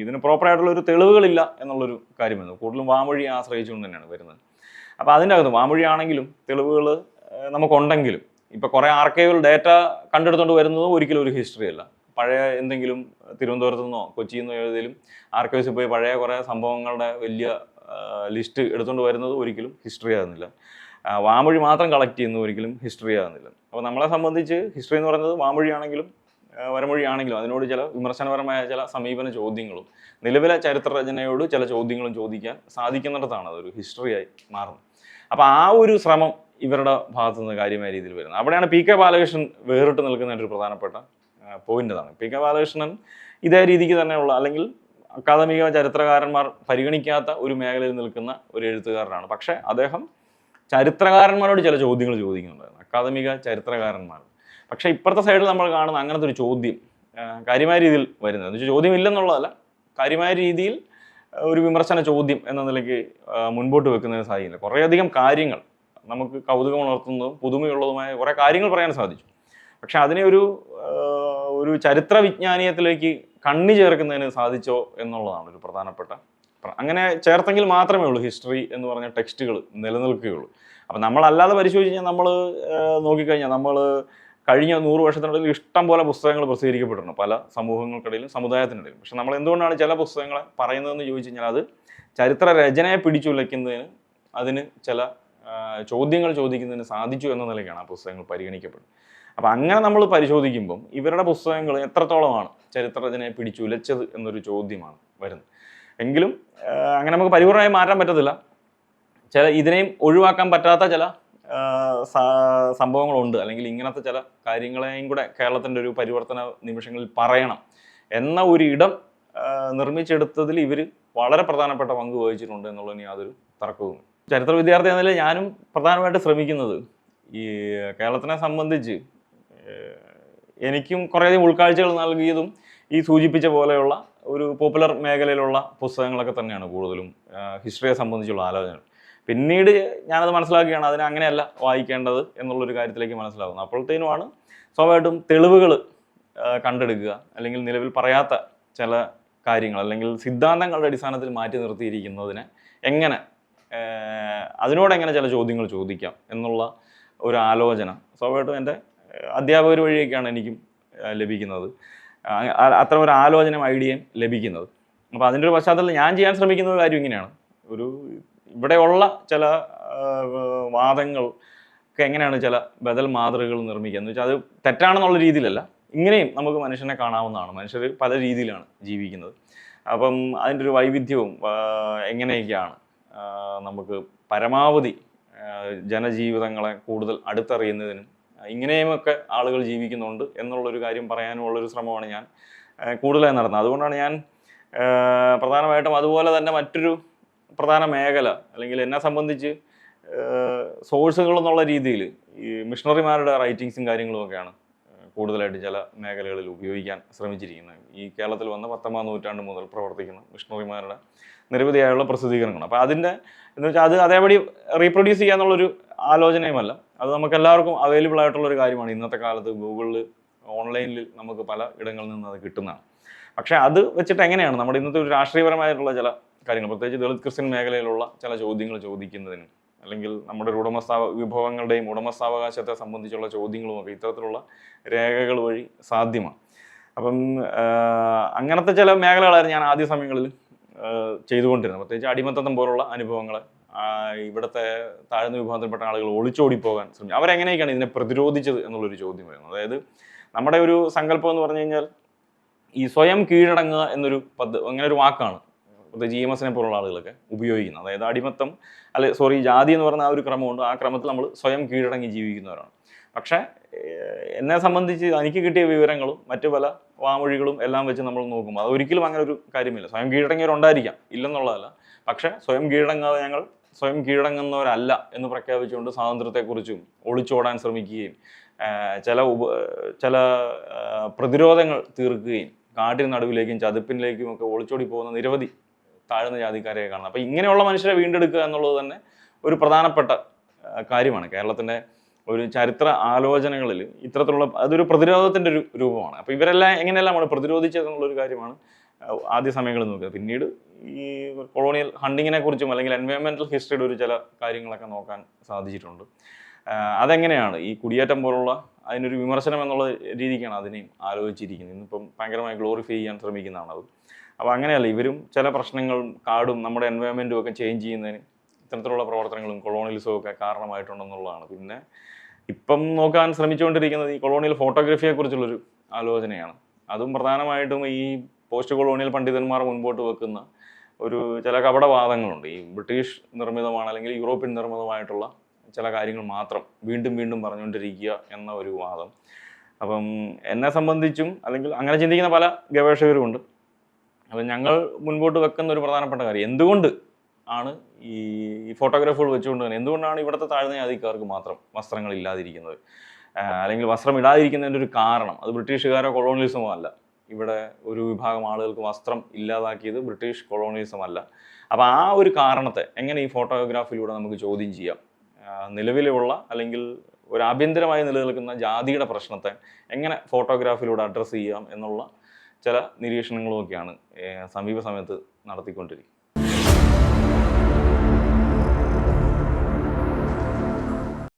ഇതിന് പ്രോപ്പറായിട്ടുള്ള ഒരു തെളിവുകളില്ല എന്നുള്ളൊരു കാര്യം വരുന്നു. കൂടുതലും വാമൊഴിയെ ആശ്രയിച്ചുകൊണ്ട് തന്നെയാണ് വരുന്നത്. അപ്പോൾ അതിൻ്റെ അകത്ത് വാമൊഴിയാണെങ്കിലും തെളിവുകൾ നമുക്കുണ്ടെങ്കിലും ഇപ്പോൾ കുറേ ആർക്കൈവൽ ഡേറ്റ കണ്ടെടുത്തുകൊണ്ട് വരുന്നത് ഒരിക്കലും ഒരു ഹിസ്റ്ററി അല്ല. പഴയ എന്തെങ്കിലും തിരുവനന്തപുരത്തു നിന്നോ കൊച്ചിയിൽ നിന്നോ ഏതെങ്കിലും ആർക്കൈവ്സിൽ പോയി പഴയ കുറേ സംഭവങ്ങളുടെ വലിയ ലിസ്റ്റ് എടുത്തുകൊണ്ട് വരുന്നത് ഒരിക്കലും ഹിസ്റ്ററി ആകുന്നില്ല. വാമൊഴി മാത്രം കളക്ട് ചെയ്യുന്നത് ഒരിക്കലും ഹിസ്റ്ററി ആകുന്നില്ല. അപ്പോൾ നമ്മളെ സംബന്ധിച്ച് ഹിസ്റ്ററി എന്ന് പറയുന്നത് വാമൊഴിയാണെങ്കിലും വരമൊഴിയാണെങ്കിലും അതിനോട് ചില വിമർശനപരമായ ചില സമീപന ചോദ്യങ്ങളും നിലവിലെ ചരിത്രരചനയോട് ചില ചോദ്യങ്ങളും ചോദിക്കാൻ സാധിക്കുന്നിടത്താണ് അതൊരു ഹിസ്റ്ററിയായി മാറുന്നത്. അപ്പോൾ ആ ഒരു ശ്രമം ഇവരുടെ ഭാഗത്തു നിന്ന് കാര്യമായ രീതിയിൽ വരുന്നത്. അവിടെയാണ് PK ബാലകൃഷ്ണൻ വേറിട്ട് നിൽക്കുന്ന ഒരു പ്രധാനപ്പെട്ട പോയിന്റ്. അതാണ് PK ബാലകൃഷ്ണൻ ഇതേ രീതിക്ക് തന്നെയുള്ള അല്ലെങ്കിൽ അക്കാദമിക ചരിത്രകാരന്മാർ പരിഗണിക്കാത്ത ഒരു മേഖലയിൽ നിൽക്കുന്ന ഒരു എഴുത്തുകാരനാണ്. പക്ഷേ അദ്ദേഹം ചരിത്രകാരന്മാരോട് ചില ചോദ്യങ്ങൾ ചോദിക്കുന്നുണ്ടായിരുന്നു, അക്കാദമിക ചരിത്രകാരന്മാർ. പക്ഷേ ഇപ്പുറത്തെ സൈഡിൽ നമ്മൾ കാണുന്ന അങ്ങനത്തെ ഒരു ചോദ്യം കാര്യമായ രീതിയിൽ വരുന്നത് എന്ന് വെച്ചാൽ ചോദ്യമില്ലെന്നുള്ളതല്ല, കാര്യമായ രീതിയിൽ ഒരു വിമർശന ചോദ്യം എന്ന നിലയ്ക്ക് മുൻപോട്ട് വെക്കുന്നതിന് സാധിക്കില്ല. കുറേയധികം കാര്യങ്ങൾ നമുക്ക് കൗതുകം ഉണർത്തുന്നതും പുതുമയുള്ളതുമായ കുറേ കാര്യങ്ങൾ പറയാൻ സാധിച്ചു. പക്ഷെ അതിനെ ഒരു ചരിത്ര വിജ്ഞാനീയത്തിലേക്ക് കണ്ണി ചേർക്കുന്നതിന് സാധിച്ചോ എന്നുള്ളതാണ് ഒരു പ്രധാനപ്പെട്ട. അങ്ങനെ ചേർത്തെങ്കിൽ മാത്രമേ ഉള്ളൂ ഹിസ്റ്ററി എന്ന് പറഞ്ഞ ടെക്സ്റ്റുകൾ നിലനിൽക്കുകയുള്ളൂ. അപ്പം നമ്മളല്ലാതെ പരിശോധിച്ച് കഴിഞ്ഞാൽ നമ്മൾ നോക്കിക്കഴിഞ്ഞാൽ നമ്മൾ കഴിഞ്ഞ 100 വർഷത്തിനിടയിൽ ഇഷ്ടം പോലെ പുസ്തകങ്ങൾ പ്രസിദ്ധീകരിക്കപ്പെട്ടിട്ടുണ്ട് പല സമൂഹങ്ങൾക്കിടയിലും സമുദായത്തിനിടയിലും. പക്ഷെ നമ്മൾ എന്തുകൊണ്ടാണ് ചില പുസ്തകങ്ങളെ പറയുന്നതെന്ന് ചോദിച്ചു കഴിഞ്ഞാൽ അത് ചരിത്ര രചനയെ പിടിച്ചുലയ്ക്കുന്നതിന് അതിന് ചില ചോദ്യങ്ങൾ ചോദിക്കുന്നതിന് സാധിച്ചു എന്ന നിലയ്ക്കാണ് ആ പുസ്തകങ്ങൾ പരിഗണിക്കപ്പെടുന്നത്. അപ്പം അങ്ങനെ നമ്മൾ പരിശോധിക്കുമ്പം ഇവരുടെ പുസ്തകങ്ങൾ എത്രത്തോളമാണ് ചരിത്രരചനയെ പിടിച്ചുലച്ചത് എന്നൊരു ചോദ്യമാണ് വരുന്നത്. എങ്കിലും അങ്ങനെ നമുക്ക് പരിപൂർണമായി മാറ്റാൻ പറ്റത്തില്ല. ചില ഇതിനെയും ഒഴിവാക്കാൻ പറ്റാത്ത ചില സംഭവങ്ങളുണ്ട്, അല്ലെങ്കിൽ ഇങ്ങനത്തെ ചില കാര്യങ്ങളെയും കൂടെ കേരളത്തിൻ്റെ ഒരു പരിവർത്തന നിമിഷങ്ങളിൽ പറയണം എന്ന ഒരു ഇടം നിർമ്മിച്ചെടുത്തതിൽ ഇവർ വളരെ പ്രധാനപ്പെട്ട പങ്ക് വഹിച്ചിട്ടുണ്ട് എന്നുള്ളതിന് യാതൊരു തർക്കവും. ചരിത്ര വിദ്യാർത്ഥി എന്ന നിലയിൽ ഞാനും പ്രധാനമായിട്ട് ശ്രമിക്കുന്നത് ഈ കേരളത്തിനെ സംബന്ധിച്ച് എനിക്കും കുറേയധികം ഉൾക്കാഴ്ചകൾ നൽകിയതും ഈ സൂചിപ്പിച്ച പോലെയുള്ള ഒരു പോപ്പുലർ മേഖലയിലുള്ള പുസ്തകങ്ങളൊക്കെ തന്നെയാണ് കൂടുതലും ഹിസ്റ്ററിയെ സംബന്ധിച്ചുള്ള ആലോചനകൾ. പിന്നീട് ഞാനത് മനസ്സിലാക്കുകയാണ് അതിനെ അങ്ങനെയല്ല വായിക്കേണ്ടത് എന്നുള്ളൊരു കാര്യത്തിലേക്ക് മനസ്സിലാകുന്നത്. അപ്പോഴത്തേനുമാണ് സ്വാഭാവികമായിട്ടും തെളിവുകൾ കണ്ടെടുക്കുക, അല്ലെങ്കിൽ നിലവിൽ പറയാത്ത ചില കാര്യങ്ങൾ അല്ലെങ്കിൽ സിദ്ധാന്തങ്ങളുടെ അടിസ്ഥാനത്തിൽ മാറ്റി നിർത്തിയിരിക്കുന്നതിനെ എങ്ങനെ അതിനോടെങ്ങനെ ചില ചോദ്യങ്ങൾ ചോദിക്കാം എന്നുള്ള ഒരു ആലോചന സ്വാഭാവികമായിട്ടും എൻ്റെ അധ്യാപകർ വഴിയൊക്കെയാണ് എനിക്കും ലഭിക്കുന്നത്. അത്ര ഒരു ആലോചനയും ഐഡിയയും ലഭിക്കുന്നത്. അപ്പോൾ അതിൻ്റെ ഒരു പശ്ചാത്തലത്തിൽ ഞാൻ ചെയ്യാൻ ശ്രമിക്കുന്ന കാര്യം ഇങ്ങനെയാണ്, ഇവിടെയുള്ള ചില വാദങ്ങൾക്ക് എങ്ങനെയാണ് ചില ബദൽ മാതൃകകൾ നിർമ്മിക്കുക എന്ന് വെച്ചാൽ അത് തെറ്റാണെന്നുള്ള രീതിയിലല്ല, ഇങ്ങനെയും നമുക്ക് മനുഷ്യനെ കാണാവുന്നതാണ്. മനുഷ്യർ പല രീതിയിലാണ് ജീവിക്കുന്നത്. അപ്പം അതിൻ്റെ ഒരു വൈവിധ്യവും എങ്ങനെയൊക്കെയാണ് നമുക്ക് പരമാവധി ജനജീവിതങ്ങളെ കൂടുതൽ അടുത്തറിയുന്നതിനും ഇങ്ങനെയുമൊക്കെ ആളുകൾ ജീവിക്കുന്നുണ്ട് എന്നുള്ളൊരു കാര്യം പറയാനുമുള്ളൊരു ശ്രമമാണ് ഞാൻ കൂടുതലായി നടത്തുന്നത്. അതുകൊണ്ടാണ് ഞാൻ പ്രധാനമായിട്ടും അതുപോലെ തന്നെ മറ്റൊരു പ്രധാന മേഖല അല്ലെങ്കിൽ എന്നെ സംബന്ധിച്ച് സോഴ്സുകൾ എന്നുള്ള രീതിയിൽ ഈ മിഷണറിമാരുടെ റൈറ്റിങ്സും കാര്യങ്ങളുമൊക്കെയാണ് കൂടുതലായിട്ട് ചില മേഖലകളിൽ ഉപയോഗിക്കാൻ ശ്രമിച്ചിരിക്കുന്നത്. ഈ കേരളത്തിൽ വന്ന 19ാം നൂറ്റാണ്ട് മുതൽ പ്രവർത്തിക്കുന്ന മിഷണറിമാരുടെ നിരവധിയായുള്ള പ്രസിദ്ധീകരണങ്ങൾ. അപ്പോൾ അതിൻ്റെ എന്ന് വെച്ചാൽ അത് അതേപടി റീപ്രൊഡ്യൂസ് ചെയ്യാന്നുള്ളൊരു ആലോചനയുമല്ല, അത് നമുക്ക് എല്ലാവർക്കും അവൈലബിൾ ആയിട്ടുള്ളൊരു കാര്യമാണ്. ഇന്നത്തെ കാലത്ത് ഗൂഗിളിൽ ഓൺലൈനിൽ നമുക്ക് പല ഇടങ്ങളിൽ നിന്ന് അത് കിട്ടുന്നതാണ്. പക്ഷേ അത് വെച്ചിട്ട് എങ്ങനെയാണ് നമ്മുടെ ഇന്നത്തെ ഒരു രാഷ്ട്രീയപരമായിട്ടുള്ള ചില കാര്യങ്ങൾ, പ്രത്യേകിച്ച് ദളിത് ക്രിസ്ത്യൻ മേഖലയിലുള്ള ചില ചോദ്യങ്ങൾ ചോദിക്കുന്നതിനും അല്ലെങ്കിൽ നമ്മുടെ ഒരു വിഭവങ്ങളുടെയും ഉടമസ്ഥാവകാശത്തെ സംബന്ധിച്ചുള്ള ചോദ്യങ്ങളുമൊക്കെ ഇത്തരത്തിലുള്ള രേഖകൾ വഴി സാധ്യമാണ്. അപ്പം അങ്ങനത്തെ ചില മേഖലകളായിരുന്നു ഞാൻ ആദ്യ സമയങ്ങളിൽ ചെയ്തുകൊണ്ടിരുന്നത്. പ്രത്യേകിച്ച് അടിമത്തം പോലുള്ള അനുഭവങ്ങൾ ഇവിടുത്തെ താഴ്ന്ന വിഭാഗത്തിൽപ്പെട്ട ആളുകൾ ഒളിച്ചോടി പോകാൻ ശ്രമിച്ചു. അവരെങ്ങനെയൊക്കെയാണ് ഇതിനെ പ്രതിരോധിച്ചത് എന്നുള്ളൊരു ചോദ്യം വരുന്നത്. അതായത് നമ്മുടെ ഒരു സങ്കല്പം എന്ന് പറഞ്ഞു കഴിഞ്ഞാൽ ഈ സ്വയം കീഴടങ്ങുക എന്നൊരു അങ്ങനെ ഒരു വാക്കാണ് പ്രത്യേകിച്ച് EMS പോലുള്ള ആളുകളൊക്കെ ഉപയോഗിക്കുന്നത്. അതായത് അടിമത്തം ജാതി എന്ന് പറയുന്ന ആ ഒരു ക്രമമുണ്ട്, ആ ക്രമത്തിൽ നമ്മൾ സ്വയം കീഴടങ്ങി ജീവിക്കുന്നവരാണ്. പക്ഷേ എന്നെ സംബന്ധിച്ച് എനിക്ക് കിട്ടിയ വിവരങ്ങളും മറ്റു പല വാമൊഴികളും എല്ലാം വെച്ച് നമ്മൾ നോക്കുമ്പോൾ അതൊരിക്കലും അങ്ങനെ ഒരു കാര്യമില്ല. സ്വയം കീഴടങ്ങിയവരുണ്ടായിരിക്കാം, ഇല്ലെന്നുള്ളതല്ല. പക്ഷേ സ്വയം കീഴടങ്ങാതെ ഞങ്ങൾ സ്വയം കീഴടങ്ങുന്നവരല്ല എന്ന് പ്രഖ്യാപിച്ചുകൊണ്ട് സ്വാതന്ത്ര്യത്തെക്കുറിച്ചും ഒളിച്ചോടാൻ ശ്രമിക്കുകയും ചില പ്രതിരോധങ്ങൾ തീർക്കുകയും കാട്ടിന് നടുവിലേക്കും ചതുപ്പിലേക്കും ഒക്കെ ഒളിച്ചോടി പോകുന്ന നിരവധി താഴ്ന്ന ജാതിക്കാരെ കാണണം. അപ്പോൾ ഇങ്ങനെയുള്ള മനുഷ്യരെ വീണ്ടെടുക്കുക എന്നുള്ളത് തന്നെ ഒരു പ്രധാനപ്പെട്ട കാര്യമാണ്. കേരളത്തിൻ്റെ ഒരു ചരിത്ര ആലോചനകളിൽ ഇത്തരത്തിലുള്ള അതൊരു പ്രതിരോധത്തിൻ്റെ ഒരു രൂപമാണ്. അപ്പോൾ ഇവരെല്ലാം എങ്ങനെയെല്ലാം നമ്മൾ പ്രതിരോധിച്ചതെന്നുള്ളൊരു കാര്യമാണ് ആദ്യ സമയങ്ങളിൽ നോക്കുക. പിന്നീട് ഈ കൊളോണിയൽ ഹണ്ടിങ്ങിനെ കുറിച്ചും അല്ലെങ്കിൽ എൻവയോൺമെൻറ്റൽ ഹിസ്റ്ററിയുടെ ഒരു ചില കാര്യങ്ങളൊക്കെ നോക്കാൻ സാധിച്ചിട്ടുണ്ട്. അതെങ്ങനെയാണ് ഈ കുടിയേറ്റം പോലുള്ള അതിനൊരു വിമർശനം എന്നുള്ള രീതിക്കാണ് അതിനെയും ആലോചിച്ചിരിക്കുന്നത്. ഇന്നിപ്പം ഭയങ്കരമായി ഗ്ലോറിഫൈ ചെയ്യാൻ ശ്രമിക്കുന്നതാണ് അത്. അപ്പോൾ അങ്ങനെയല്ല, ഇവരും ചില പ്രശ്നങ്ങളും കാടും നമ്മുടെ എൻവയോൺമെൻറ്റും ഒക്കെ ചേഞ്ച് ചെയ്യുന്നതിന് ഇത്തരത്തിലുള്ള പ്രവർത്തനങ്ങളും കൊളോണിയലിസവും ഒക്കെ കാരണമായിട്ടുണ്ടെന്നുള്ളതാണ്. പിന്നെ ഇപ്പം നോക്കാൻ ശ്രമിച്ചുകൊണ്ടിരിക്കുന്നത് ഈ കൊളോണിയൽ ഫോട്ടോഗ്രാഫിയെക്കുറിച്ചുള്ളൊരു ആലോചനയാണ്. അതും പ്രധാനമായിട്ടും ഈ പോസ്റ്റ് കൊളോണിയൽ പണ്ഡിതന്മാർ മുൻപോട്ട് വെക്കുന്ന ഒരു ചില കപടവാദങ്ങളുണ്ട്. ഈ ബ്രിട്ടീഷ് നിർമ്മിതമാണ് അല്ലെങ്കിൽ യൂറോപ്യൻ നിർമ്മിതമായിട്ടുള്ള ചില കാര്യങ്ങൾ മാത്രം വീണ്ടും വീണ്ടും പറഞ്ഞുകൊണ്ടിരിക്കുക എന്ന ഒരു വാദം. അപ്പം എന്നെ സംബന്ധിച്ചും അല്ലെങ്കിൽ അങ്ങനെ ചിന്തിക്കുന്ന പല ഗവേഷകരുമുണ്ട്. അപ്പം ഞങ്ങൾ മുൻപോട്ട് വെക്കുന്ന ഒരു പ്രധാനപ്പെട്ട കാര്യം, എന്തുകൊണ്ട് ആണ് ഈ ഫോട്ടോഗ്രാഫുകൾ വെച്ചുകൊണ്ട് തന്നെ എന്തുകൊണ്ടാണ് ഇവിടുത്തെ താഴ്ന്ന ജാതിക്കാർക്ക് മാത്രം വസ്ത്രങ്ങൾ ഇല്ലാതിരിക്കുന്നത്, അല്ലെങ്കിൽ വസ്ത്രം ഇടാതിരിക്കുന്നതിൻ്റെ ഒരു കാരണം അത് ബ്രിട്ടീഷുകാരോ കൊളോണിയലിസമോ അല്ല. ഇവിടെ ഒരു വിഭാഗം ആളുകൾക്ക് വസ്ത്രം ഇല്ലാതാക്കിയത് ബ്രിട്ടീഷ് കൊളോണിയലിസം അല്ല. അപ്പോൾ ആ ഒരു കാരണത്തെ എങ്ങനെ ഈ ഫോട്ടോഗ്രാഫിലൂടെ നമുക്ക് ചോദ്യം ചെയ്യാം, നിലവിലുള്ള അല്ലെങ്കിൽ ഒരു ആഭ്യന്തരമായി നിലനിൽക്കുന്ന ജാതിയുടെ പ്രശ്നത്തെ എങ്ങനെ ഫോട്ടോഗ്രാഫിലൂടെ അഡ്രസ്സ് ചെയ്യാം എന്നുള്ള ചില നിരീക്ഷണങ്ങളുമൊക്കെയാണ് സമീപ സമയത്ത് നടത്തിക്കൊണ്ടിരിക്കുന്നത്.